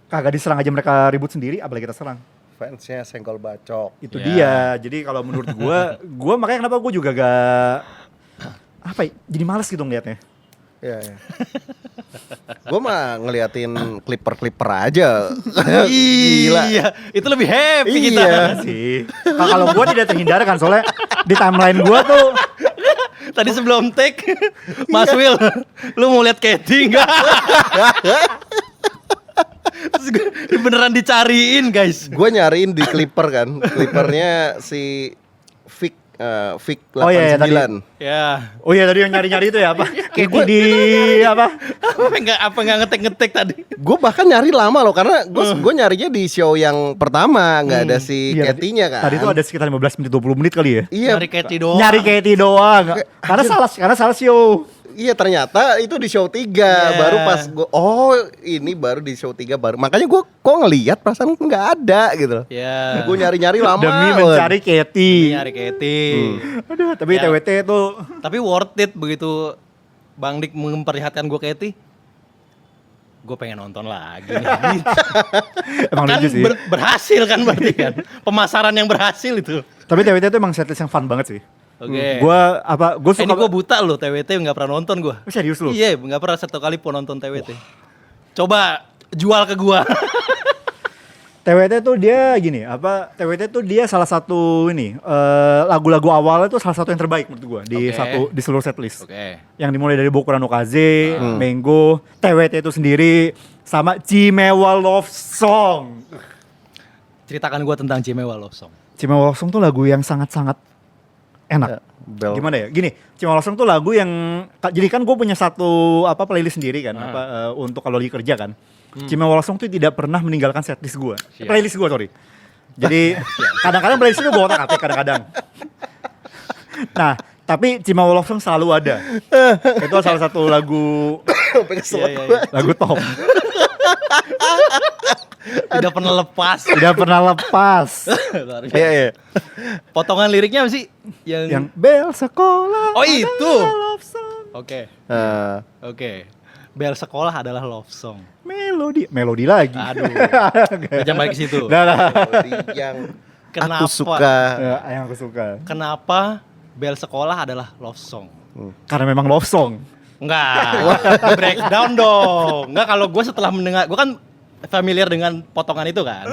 [SPEAKER 1] Kagak diserang aja mereka ribut sendiri, apalagi kita serang.
[SPEAKER 2] Fansnya senggol bacok.
[SPEAKER 1] Itu
[SPEAKER 3] Ya.
[SPEAKER 1] dia. Jadi kalau menurut gua makanya kenapa gua juga gak jadi males gitu ngeliatnya.
[SPEAKER 2] Iya. Gue mah ngeliatin clipper aja. Gila.
[SPEAKER 3] Iya, itu lebih happy kita.
[SPEAKER 2] Iya.
[SPEAKER 1] Sih. Kalau gua tidak terhindarkan soalnya di timeline gua tuh
[SPEAKER 3] Tadi sebelum take, Mas Will, lu mau lihat Katie enggak? Terus beneran dicariin, guys.
[SPEAKER 2] Gue nyariin di clipper kan. Clippernya si Vic 89.
[SPEAKER 1] Oh iya, tadi.
[SPEAKER 3] Ya.
[SPEAKER 1] oh iya tadi yang nyari-nyari itu ya Kayak di
[SPEAKER 3] Apa enggak ngetek tadi?
[SPEAKER 2] Gue bahkan nyari lama loh karena gue nyarinya di show yang pertama nggak ada si
[SPEAKER 1] Iya,
[SPEAKER 2] Katie-nya kan.
[SPEAKER 1] Tadi tuh ada sekitar 15 menit 20 menit kali ya.
[SPEAKER 2] Iya.
[SPEAKER 3] Nyari Katie doang.
[SPEAKER 1] Nyari Katie doang. Karena salah show.
[SPEAKER 2] Iya ternyata itu di show 3 baru pas gue ini baru di show 3 baru. Makanya gue kok ngelihat perasaan nggak ada gitu.
[SPEAKER 3] Ya.
[SPEAKER 2] Gue nyari-nyari lama.
[SPEAKER 1] Demi
[SPEAKER 2] banget.
[SPEAKER 1] mencari Katie.
[SPEAKER 3] Nyari Katie.
[SPEAKER 1] Aduh, tapi
[SPEAKER 3] Ya.
[SPEAKER 1] TWT tuh
[SPEAKER 3] Tapi worth it begitu Bang Dik memperlihatkan gue Katie. Gue pengen nonton lagi nih.
[SPEAKER 1] emang
[SPEAKER 3] Kan
[SPEAKER 1] lucu sih.
[SPEAKER 3] berhasil kan berarti kan. Pemasaran yang berhasil itu.
[SPEAKER 1] Tapi TWT tuh emang setlist yang fun banget sih.
[SPEAKER 3] Oke.
[SPEAKER 1] Gue suka.
[SPEAKER 3] Ini gue buta loh TWT nggak pernah nonton gue.
[SPEAKER 1] Serius lu?
[SPEAKER 3] Iya, nggak pernah satu kali pun nonton TWT. Coba jual ke gua.
[SPEAKER 1] TWT tuh dia gini, TWT tuh dia salah satu ini lagu-lagu awalnya tuh salah satu yang terbaik menurut gua di
[SPEAKER 3] Oke.
[SPEAKER 1] di seluruh setlist.
[SPEAKER 3] Oke.
[SPEAKER 1] Yang dimulai dari Boku no Kaze, Mango, TWT itu sendiri sama Chimewa Love Song.
[SPEAKER 3] Ceritakan gua tentang Cimewa Love Song.
[SPEAKER 1] Chimewa Love Song tuh lagu yang sangat-sangat enak.
[SPEAKER 2] Bel.
[SPEAKER 1] Gimana ya? Gini, Cima Losong tuh lagu yang jadi kan gue punya satu playlist sendiri kan untuk kalau lagi kerja kan. Cima Losong tuh tidak pernah meninggalkan setlist gue. Playlist gue, sorry. Jadi kadang-kadang playlist gue bawa otak-atik kadang-kadang. Nah, tapi Cima Losong selalu ada. Itu salah satu lagu lagu top.
[SPEAKER 3] Tidak pernah lepas.
[SPEAKER 1] Tidak pernah lepas.
[SPEAKER 2] Iya.
[SPEAKER 3] Potongan liriknya apa sih?
[SPEAKER 1] Yang bel sekolah.
[SPEAKER 3] Oh, itu.
[SPEAKER 1] adalah love song.
[SPEAKER 3] Oke.
[SPEAKER 2] Eh,
[SPEAKER 3] Oke. Bel sekolah adalah love song.
[SPEAKER 1] Melodi lagi.
[SPEAKER 3] Aduh. Jangan balik ke situ.
[SPEAKER 2] melodi yang
[SPEAKER 3] Kenapa?
[SPEAKER 2] aku suka.
[SPEAKER 1] Yang aku suka.
[SPEAKER 3] Kenapa bel sekolah adalah love song?
[SPEAKER 1] Karena memang love song.
[SPEAKER 3] Enggak. Breakdown dong. Enggak, kalau gue setelah mendengar, gue kan familiar dengan potongan itu kan.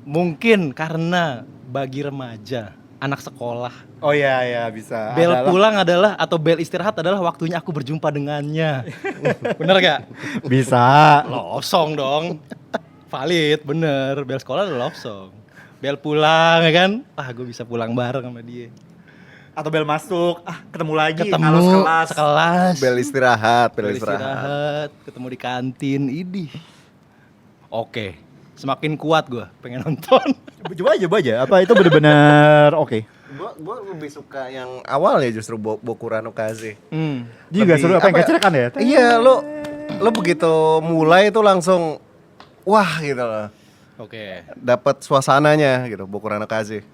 [SPEAKER 3] Mungkin karena bagi remaja, anak sekolah,
[SPEAKER 1] Oh iya bisa.
[SPEAKER 3] bel
[SPEAKER 1] Adalah-
[SPEAKER 3] pulang adalah atau bel istirahat adalah waktunya aku berjumpa dengannya. Bener gak?
[SPEAKER 1] Bisa.
[SPEAKER 3] Love song dong. Valid, bener. Bel sekolah adalah love song. Bel pulang ya kan? Ah, gue bisa pulang bareng sama dia.
[SPEAKER 1] Atau bel masuk, ketemu lagi.
[SPEAKER 3] Ketemu
[SPEAKER 1] kalau sekelas.
[SPEAKER 3] sekelas.
[SPEAKER 2] Bel istirahat, bel
[SPEAKER 3] Bel
[SPEAKER 2] istirahat.
[SPEAKER 3] istirahat, ketemu di kantin, idih. Oke, semakin kuat gue pengen nonton.
[SPEAKER 1] Coba aja. Apa itu bener-bener oke.
[SPEAKER 2] Gua lebih suka yang awal ya justru Boku no Kaze.
[SPEAKER 1] Juga
[SPEAKER 2] Lebih,
[SPEAKER 1] seru apa yang
[SPEAKER 2] apa ya?
[SPEAKER 1] kecerakan ya?
[SPEAKER 2] Iya, lo begitu mulai itu langsung wah gitu loh.
[SPEAKER 3] Oke,
[SPEAKER 2] Dapat suasananya gitu Boku no Kaze.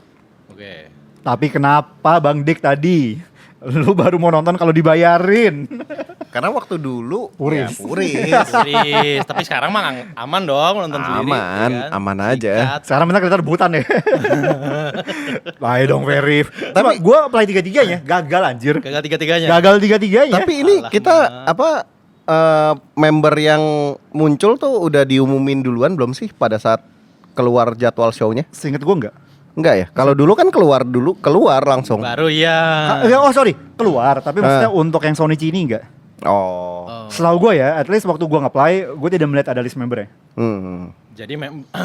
[SPEAKER 3] oke.
[SPEAKER 1] Tapi kenapa Bang Dik tadi lu baru mau nonton kalau dibayarin?
[SPEAKER 2] Karena waktu dulu
[SPEAKER 1] Puris.
[SPEAKER 2] ya, puris.
[SPEAKER 3] Serius, tapi sekarang mah aman dong nonton sendiri.
[SPEAKER 2] Aman,
[SPEAKER 3] ya kan?
[SPEAKER 2] aman aja.
[SPEAKER 3] Sikat.
[SPEAKER 1] Sekarang bentar kelihatan rebutan ya. Ayo dong Verif. Tapi gue play tiga-tiganya gagal anjir.
[SPEAKER 3] Gagal tiga-tiganya.
[SPEAKER 1] Gagal tiga-tiganya.
[SPEAKER 2] Tapi ini
[SPEAKER 3] Alah,
[SPEAKER 2] kita
[SPEAKER 3] Mak.
[SPEAKER 2] member yang muncul tuh udah diumumin duluan belum sih pada saat keluar jadwal show-nya?
[SPEAKER 1] seinget gue enggak.
[SPEAKER 2] Enggak ya? Kalau dulu kan keluar langsung.
[SPEAKER 3] Baru ya.
[SPEAKER 1] Oh sorry, keluar. Tapi maksudnya untuk yang Sonichi ini enggak.
[SPEAKER 2] Oh.
[SPEAKER 1] Selalu gue ya, at least waktu gue nge-play, gue tidak melihat ada list membernya.
[SPEAKER 2] Hmm.
[SPEAKER 3] Jadi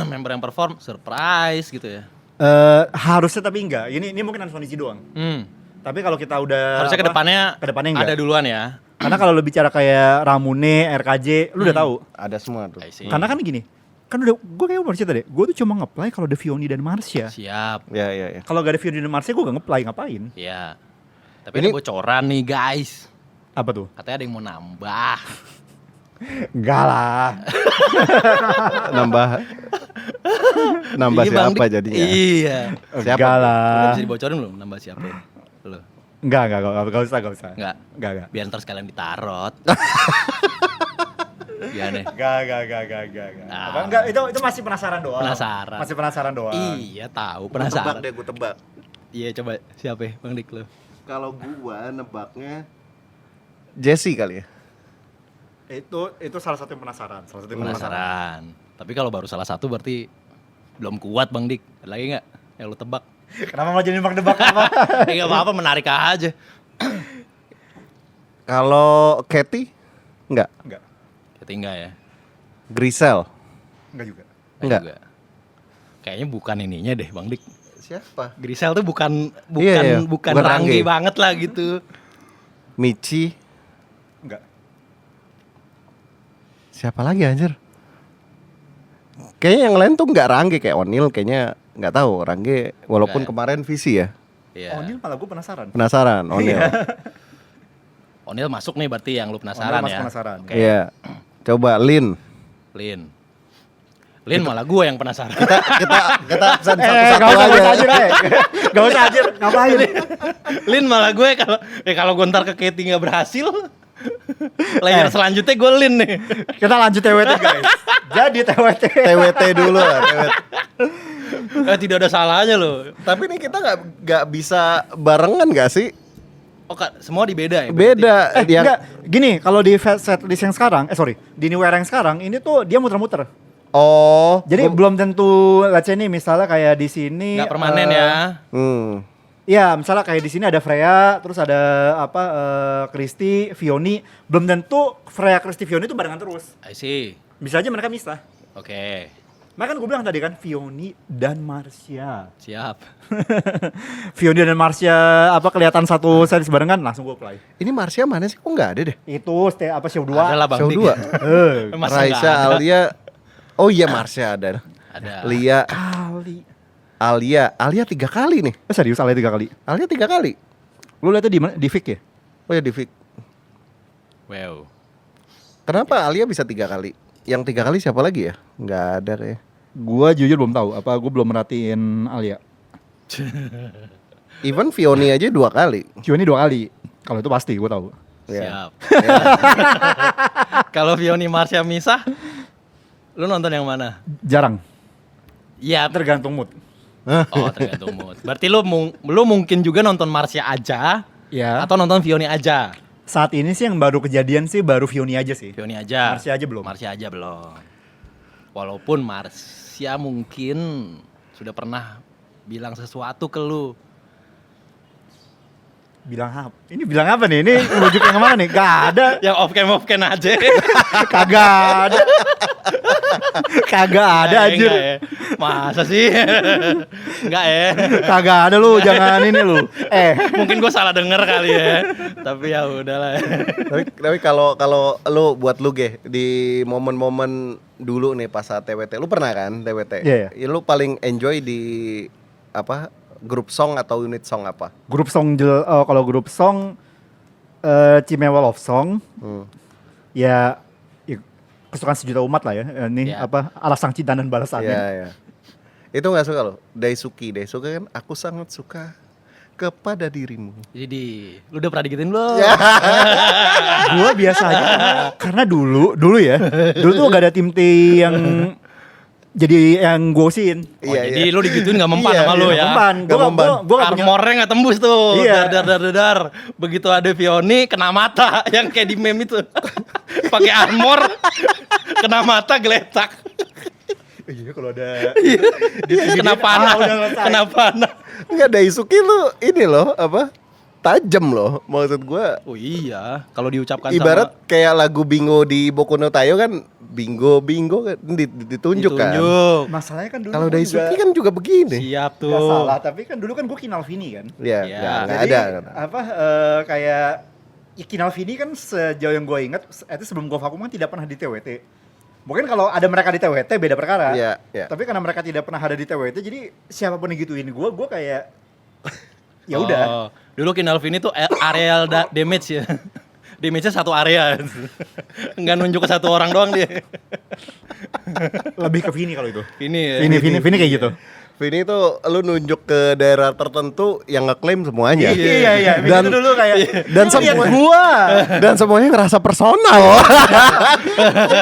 [SPEAKER 3] member yang perform surprise gitu ya.
[SPEAKER 1] Harusnya tapi enggak. Ini mungkin Sonichi doang. Tapi kalau kita udah
[SPEAKER 3] Harusnya kedepannya
[SPEAKER 1] enggak.
[SPEAKER 3] ada duluan ya.
[SPEAKER 1] Karena kalau lu bicara kayak Ramune, RKJ, lu udah tahu.
[SPEAKER 2] Ada semua tuh.
[SPEAKER 3] I see.
[SPEAKER 1] Karena kan gini, kan udah gue kayak baru cerita deh. Gue tuh cuma nge-play kalau ada Vioni dan Marsha.
[SPEAKER 3] Siap.
[SPEAKER 2] Ya.
[SPEAKER 1] Kalau gak ada Vioni dan Marsha, gue gak nge-play, ngapain?
[SPEAKER 3] Ya. Tapi
[SPEAKER 2] Ini-
[SPEAKER 3] ini bocoran nih guys.
[SPEAKER 1] Apa tuh?
[SPEAKER 3] Katanya ada yang mau nambah.
[SPEAKER 1] Enggak lah.
[SPEAKER 2] Nambah
[SPEAKER 3] Iya, Bang
[SPEAKER 2] siapa
[SPEAKER 3] Dik.
[SPEAKER 2] jadinya?
[SPEAKER 3] Iya.
[SPEAKER 2] Siapa?
[SPEAKER 1] Enggak
[SPEAKER 3] Udah
[SPEAKER 1] lah.
[SPEAKER 3] bisa dibocorin belum nambah siapa? Lo.
[SPEAKER 1] Enggak usah.
[SPEAKER 3] Enggak.
[SPEAKER 1] Enggak.
[SPEAKER 3] Biar ntar sekalian ditarot. Iya nih.
[SPEAKER 1] Enggak.
[SPEAKER 3] Ah.
[SPEAKER 1] Apa, enggak, itu masih penasaran doang.
[SPEAKER 3] Penasaran.
[SPEAKER 1] Masih penasaran doang.
[SPEAKER 3] Iya tahu
[SPEAKER 2] Gua tebak
[SPEAKER 3] penasaran.
[SPEAKER 2] deh, gue tebak.
[SPEAKER 3] Iya coba siapa ya Bang Dik lo?
[SPEAKER 2] Kalau gua nebaknya Jesse kali ya.
[SPEAKER 1] Itu salah satu yang penasaran.
[SPEAKER 3] Penasaran. Tapi kalau baru salah satu berarti belum kuat Bang Dik. Ada lagi nggak yang lo tebak?
[SPEAKER 1] Kenapa malah jadi nebak apa?
[SPEAKER 3] Nggak apa-apa menarik aja.
[SPEAKER 2] Kalau Katy? Enggak.
[SPEAKER 1] Enggak.
[SPEAKER 3] Ketinggal ya.
[SPEAKER 2] Grisel?
[SPEAKER 1] Enggak juga.
[SPEAKER 2] Enggak.
[SPEAKER 3] Juga. Kayaknya bukan ininya deh Bang Dik.
[SPEAKER 2] Siapa?
[SPEAKER 3] Grisel tuh bukan
[SPEAKER 2] Iya.
[SPEAKER 3] bukan
[SPEAKER 2] Bukan
[SPEAKER 3] Rangge
[SPEAKER 2] Rangge.
[SPEAKER 3] banget lah gitu.
[SPEAKER 2] Michi?
[SPEAKER 1] Enggak.
[SPEAKER 2] Siapa lagi anjir? Kayaknya yang lain tuh nggak Rangge, kayak Onil kayaknya nggak tahu Rangge walaupun
[SPEAKER 3] Nggak ya?
[SPEAKER 2] kemarin visi ya.
[SPEAKER 3] Iya.
[SPEAKER 1] Onil malah gue penasaran.
[SPEAKER 2] Penasaran Onil.
[SPEAKER 3] Onil masuk nih berarti yang lu penasaran
[SPEAKER 1] Onil masuk
[SPEAKER 3] ya.
[SPEAKER 1] penasaran.
[SPEAKER 3] Oke.
[SPEAKER 2] Iya. Coba Lin.
[SPEAKER 3] Lin malah gue yang penasaran.
[SPEAKER 2] Kita pesan
[SPEAKER 1] Gak
[SPEAKER 2] satu-satu
[SPEAKER 1] usah
[SPEAKER 2] aja.
[SPEAKER 1] anjir. Gak usah anjir. Ngapain?
[SPEAKER 3] Lin malah gue kalau gue ntar ke Katy nggak berhasil, layer selanjutnya gue Lin nih.
[SPEAKER 1] Kita lanjut TWT guys. Jadi TWT.
[SPEAKER 2] TWT dulu lah.
[SPEAKER 3] Tidak ada salahnya loh.
[SPEAKER 2] Tapi nih kita nggak bisa barengan nggak sih?
[SPEAKER 3] Oh Kak, semua dibeda ya?
[SPEAKER 2] Beda. Yang
[SPEAKER 1] Enggak, gini, kalau di setlist yang sekarang, di New Era yang sekarang, ini tuh dia muter-muter.
[SPEAKER 2] Oh.
[SPEAKER 1] Jadi belum tentu, let's say nih, misalnya kayak di sini.
[SPEAKER 3] Nggak permanen ya?
[SPEAKER 1] Iya, misalnya kayak di sini ada Freya, terus ada Kristi, Vioni. Belum tentu Freya, Kristi, Vioni itu barengan terus.
[SPEAKER 3] I see.
[SPEAKER 1] Bisa aja mereka misah.
[SPEAKER 3] Oke.
[SPEAKER 1] Makanya kan gue bilang tadi kan Vioni dan Marsha.
[SPEAKER 3] Siap.
[SPEAKER 1] Vioni dan Marsha apa kelihatan satu series barengan langsung gue play.
[SPEAKER 2] Ini Marsha mana sih? Kok nggak ada deh?
[SPEAKER 1] Itu apa show 2.
[SPEAKER 3] Adalah Bang
[SPEAKER 2] Show
[SPEAKER 3] Dik.
[SPEAKER 2] 2.
[SPEAKER 3] Masa
[SPEAKER 2] Raisa,
[SPEAKER 3] nggak ada?
[SPEAKER 2] Alia. Oh iya Marsha ada.
[SPEAKER 3] Ada.
[SPEAKER 2] Lia,
[SPEAKER 1] Kali.
[SPEAKER 2] Alia 3 kali nih.
[SPEAKER 1] Serius Alia 3 kali.
[SPEAKER 2] Alia 3 kali.
[SPEAKER 1] Lu lihatnya di mana? Di Vic ya?
[SPEAKER 2] Oh ya di Vic.
[SPEAKER 3] Wow.
[SPEAKER 2] Kenapa Alia bisa 3 kali? Yang 3 kali siapa lagi ya? Nggak ada kayak.
[SPEAKER 1] Gua jujur belum tahu. Apa gue belum merhatiin Alia.
[SPEAKER 2] Even Vioni aja 2 kali.
[SPEAKER 1] Vioni 2 kali. Kalau itu pasti gue tahu.
[SPEAKER 2] Ya.
[SPEAKER 3] Siap. Kalau Vioni Marsha misah, lu nonton yang mana?
[SPEAKER 1] Jarang.
[SPEAKER 3] Iya,
[SPEAKER 1] Tergantung mood.
[SPEAKER 3] oh tergantung mood. Berarti lu mungkin juga nonton Marsha aja
[SPEAKER 1] Ya.
[SPEAKER 3] atau nonton Vioni aja.
[SPEAKER 1] Saat ini sih yang baru kejadian sih baru Vioni aja sih.
[SPEAKER 3] Vioni aja.
[SPEAKER 1] Marsha aja belum.
[SPEAKER 3] Marsha aja belum. Walaupun Marsha mungkin sudah pernah bilang sesuatu ke lu.
[SPEAKER 1] Bilang apa? Ini bilang apa nih? Ini merujuk yang kemana nih? Gak ada.
[SPEAKER 3] Yang off cam aja.
[SPEAKER 1] Kagak ada. Kagak ada anjir.
[SPEAKER 3] Enggak ya. Masa sih? Enggak ya.
[SPEAKER 1] Kagak ada lu, jangan ini lu.
[SPEAKER 3] Mungkin gue salah denger kali ya. Tapi ya udahlah.
[SPEAKER 2] Tapi kalau lu buat lu di momen-momen dulu nih pas saat TWT, lu pernah kan TWT?
[SPEAKER 1] Iya, iya.
[SPEAKER 2] Ya, lu paling enjoy di apa? Grup song atau unit song apa?
[SPEAKER 1] Grup song kalau grup song Cimewa Love Song ya kesukaan sejuta umat lah ya. Ini
[SPEAKER 3] Ya.
[SPEAKER 1] apa alas sang cinta dan balasannya.
[SPEAKER 2] Iya, iya. Itu nggak suka lo? Daisuke kan aku sangat suka kepada dirimu.
[SPEAKER 3] Jadi, lu udah pernah digituin belum?
[SPEAKER 1] Gua biasa aja karena dulu ya. Dulu tuh gak ada tim T yang jadi yang gosin.
[SPEAKER 3] Oh, jadi lu digituin gak mempan
[SPEAKER 2] Iya,
[SPEAKER 3] sama lu ya?
[SPEAKER 1] Mempan.
[SPEAKER 2] Gak mempan.
[SPEAKER 1] Gua gak punya.
[SPEAKER 3] Armornya gak tembus tuh.
[SPEAKER 1] Iya.
[SPEAKER 3] Dar. Begitu ada Vioni kena mata yang kayak di meme itu. Pakai armor kena mata geletak.
[SPEAKER 1] Iya kalau ada.
[SPEAKER 3] Kena panah.
[SPEAKER 1] udah selesai.
[SPEAKER 3] Kena panah.
[SPEAKER 2] Enggak, Daisuke lu ini loh apa? Tajam loh maksud gua.
[SPEAKER 3] Oh iya, kalau diucapkan
[SPEAKER 2] Ibarat
[SPEAKER 3] sama
[SPEAKER 2] kayak lagu Bingo di Boku no Tayo kan bingo kan ditunjuk kan.
[SPEAKER 3] ditunjuk.
[SPEAKER 1] Masalahnya kan dulu
[SPEAKER 2] Kalau
[SPEAKER 1] gua
[SPEAKER 2] Daisuke
[SPEAKER 1] juga
[SPEAKER 2] kan juga begini.
[SPEAKER 3] Siap
[SPEAKER 1] nggak
[SPEAKER 3] tuh.
[SPEAKER 1] salah, tapi kan dulu kan gue Kinal Vini kan.
[SPEAKER 2] Iya,
[SPEAKER 3] Iya.
[SPEAKER 2] nggak
[SPEAKER 1] Jadi,
[SPEAKER 2] ada.
[SPEAKER 1] apa kayak Kinal Vini kan sejauh yang gue ingat itu sebelum gue vakum kan tidak pernah di TWT. Mungkin kalau ada mereka di TWT beda perkara.
[SPEAKER 2] Iya, iya.
[SPEAKER 1] Tapi karena mereka tidak pernah ada di TWT jadi siapapun yang gituin gue kayak ya udah.
[SPEAKER 3] Oh, dulu Kinal Vini tuh areal damage ya. Damage-nya satu area. Enggak nunjuk ke satu orang doang dia.
[SPEAKER 1] Lebih ke Vini kalau itu.
[SPEAKER 3] Ini ya.
[SPEAKER 1] Vini kayak gitu.
[SPEAKER 2] Vini itu lu nunjuk ke daerah tertentu yang ngeklaim semuanya.
[SPEAKER 1] Iya.
[SPEAKER 2] Dan
[SPEAKER 1] Itu dulu kayak
[SPEAKER 2] dan
[SPEAKER 1] "Lu lihat
[SPEAKER 2] semua-
[SPEAKER 1] gua.
[SPEAKER 2] dan semuanya ngerasa personal.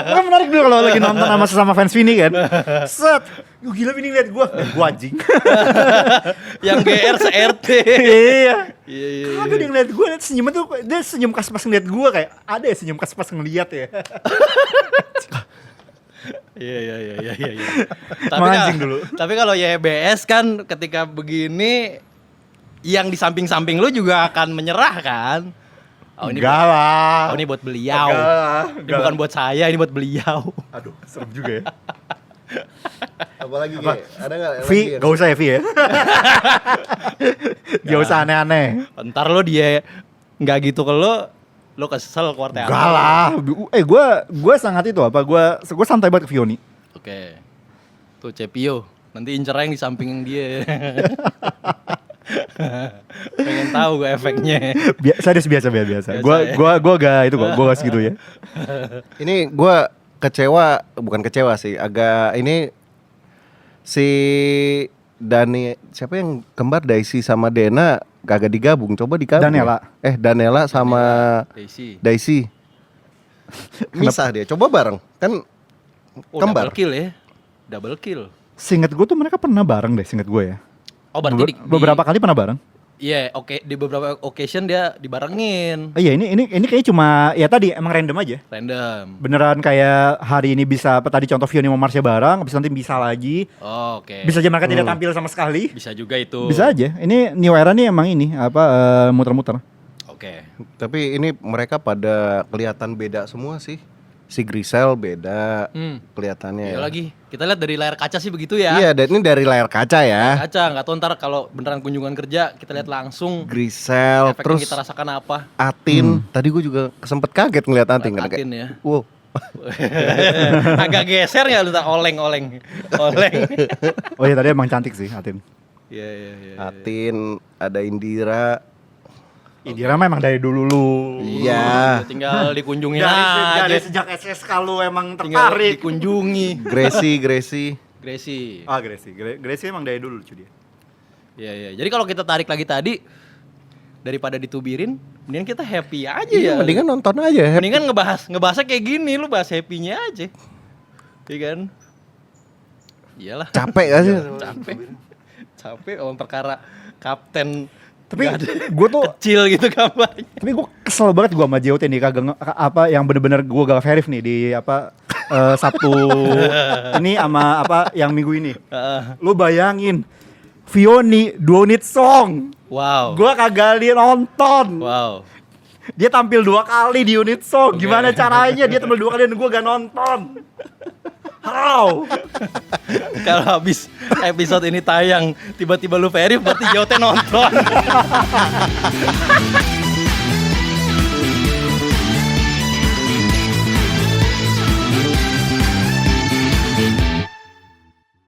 [SPEAKER 1] Kan menarik dulu kalau lagi nonton sama sesama fans Vini kan. Set. Yuh, gila Vini lihat gua. Gua anjing.
[SPEAKER 3] Yang GR se-RT.
[SPEAKER 1] Iya.
[SPEAKER 3] Iya.
[SPEAKER 1] Kagak dia ngeliat gue, liat senyumnya tuh, dia senyum pas ngeliat gue kayak ada ya senyum pas ngeliat ya.
[SPEAKER 3] Iya.
[SPEAKER 1] Mancing dulu.
[SPEAKER 3] Tapi kalau YBS kan ketika begini yang di samping-samping lu juga akan menyerah kan? Oh ini
[SPEAKER 1] Enggak lah.
[SPEAKER 3] oh ini buat beliau. Ini bukan buat saya, ini buat beliau.
[SPEAKER 1] Aduh, serem juga ya.
[SPEAKER 2] Apalagi Ge? Ada enggak
[SPEAKER 1] Vi, gak usah ya Vi ya. Gak usah aneh-aneh.
[SPEAKER 3] Ntar lo dia nggak gitu ke lo kesel keluar teater.
[SPEAKER 1] Enggak lah. Gue sangat itu apa? Gue santai banget ke Vioni.
[SPEAKER 3] Oke. Tuh Cepio, nanti incer yang di samping dia. Pengen tahu gue efeknya.
[SPEAKER 1] Serius biasa.
[SPEAKER 3] Biasa,
[SPEAKER 1] Gue gak itu kok. Gue gak segitu ya.
[SPEAKER 2] Ini gua kecewa, bukan kecewa sih, agak ini si Dani, siapa yang kembar Daisy sama Dena kagak digabung, coba digabung.
[SPEAKER 1] Danella.
[SPEAKER 2] Danella sama
[SPEAKER 3] Daisy.
[SPEAKER 2] Daisy. Misah dia, coba bareng. Kan
[SPEAKER 3] Oh,
[SPEAKER 2] kembar.
[SPEAKER 3] double kill ya. Double kill.
[SPEAKER 1] Seinget gue tuh mereka pernah bareng deh, seinget gue ya.
[SPEAKER 3] Oh berarti
[SPEAKER 1] Beberapa kali pernah bareng.
[SPEAKER 3] Iya, oke, di beberapa occasion dia dibarengin.
[SPEAKER 1] Iya ini kayaknya cuma ya tadi emang random aja.
[SPEAKER 3] Random.
[SPEAKER 1] Beneran kayak hari ini bisa apa tadi contoh Vioni sama Marsha bareng, habis nanti bisa lagi.
[SPEAKER 3] Oh, oke.
[SPEAKER 1] Bisa aja mereka tidak tampil sama sekali.
[SPEAKER 3] Bisa juga itu.
[SPEAKER 1] Bisa aja. Ini New Era nih emang ini apa muter-muter.
[SPEAKER 3] Oke.
[SPEAKER 2] tapi ini mereka pada kelihatan beda semua sih. Si Grisel beda
[SPEAKER 3] Iya
[SPEAKER 2] kelihatannya ya.
[SPEAKER 3] lagi. Kita lihat dari layar kaca sih begitu ya.
[SPEAKER 2] Iya, dan ini dari layar kaca ya.
[SPEAKER 3] Kaca, nggak tahu ntar kalau beneran kunjungan kerja kita lihat langsung
[SPEAKER 2] Grisel
[SPEAKER 3] efek yang
[SPEAKER 2] terus
[SPEAKER 3] kita rasakan apa.
[SPEAKER 2] Atin. Tadi gue juga sempet kaget ngeliat Atin kan
[SPEAKER 3] Atin
[SPEAKER 2] kayak.
[SPEAKER 3] ya.
[SPEAKER 2] Wow.
[SPEAKER 3] Agak geser nggak lu tak oleng.
[SPEAKER 1] Oh iya tadi emang cantik sih Atin.
[SPEAKER 3] Iya.
[SPEAKER 2] Atin, ada Indira.
[SPEAKER 1] Indira mah emang dari dulu lu.
[SPEAKER 2] Iya.
[SPEAKER 3] Tinggal dikunjungin
[SPEAKER 1] Dari
[SPEAKER 3] aja.
[SPEAKER 1] sejak SSK lu emang
[SPEAKER 3] Tinggal
[SPEAKER 1] tertarik.
[SPEAKER 3] dikunjungi.
[SPEAKER 2] Gracie.
[SPEAKER 3] Gracie.
[SPEAKER 1] Ah Gracie emang dari dulu lucu dia.
[SPEAKER 3] Iya. Jadi kalau kita tarik lagi tadi daripada ditubirin, mendingan kita happy aja ya.
[SPEAKER 2] Iya, mendingan nonton aja.
[SPEAKER 3] Mendingan ngebahasnya kayak gini, lu bahas happy-nya aja. Iya kan? Iyalah.
[SPEAKER 2] Capek gak sih?
[SPEAKER 3] Capek om perkara kapten
[SPEAKER 1] Tapi
[SPEAKER 3] nggak ada
[SPEAKER 1] gue tuh
[SPEAKER 3] kecil gitu gambarnya.
[SPEAKER 1] Tapi gue kesel banget gue sama JOT nih kagak apa yang bener-bener gue gak verif nih di apa Sabtu ini sama apa yang minggu ini. Lu bayangin Vioni 2 unit song.
[SPEAKER 3] Wow.
[SPEAKER 1] Gue kagak nonton.
[SPEAKER 3] Wow.
[SPEAKER 1] Dia tampil 2 kali di unit song. Gimana caranya dia tampil 2 kali dan gue gak nonton? How?
[SPEAKER 3] Kalau habis episode ini tayang tiba-tiba lu verif berarti Jote nonton.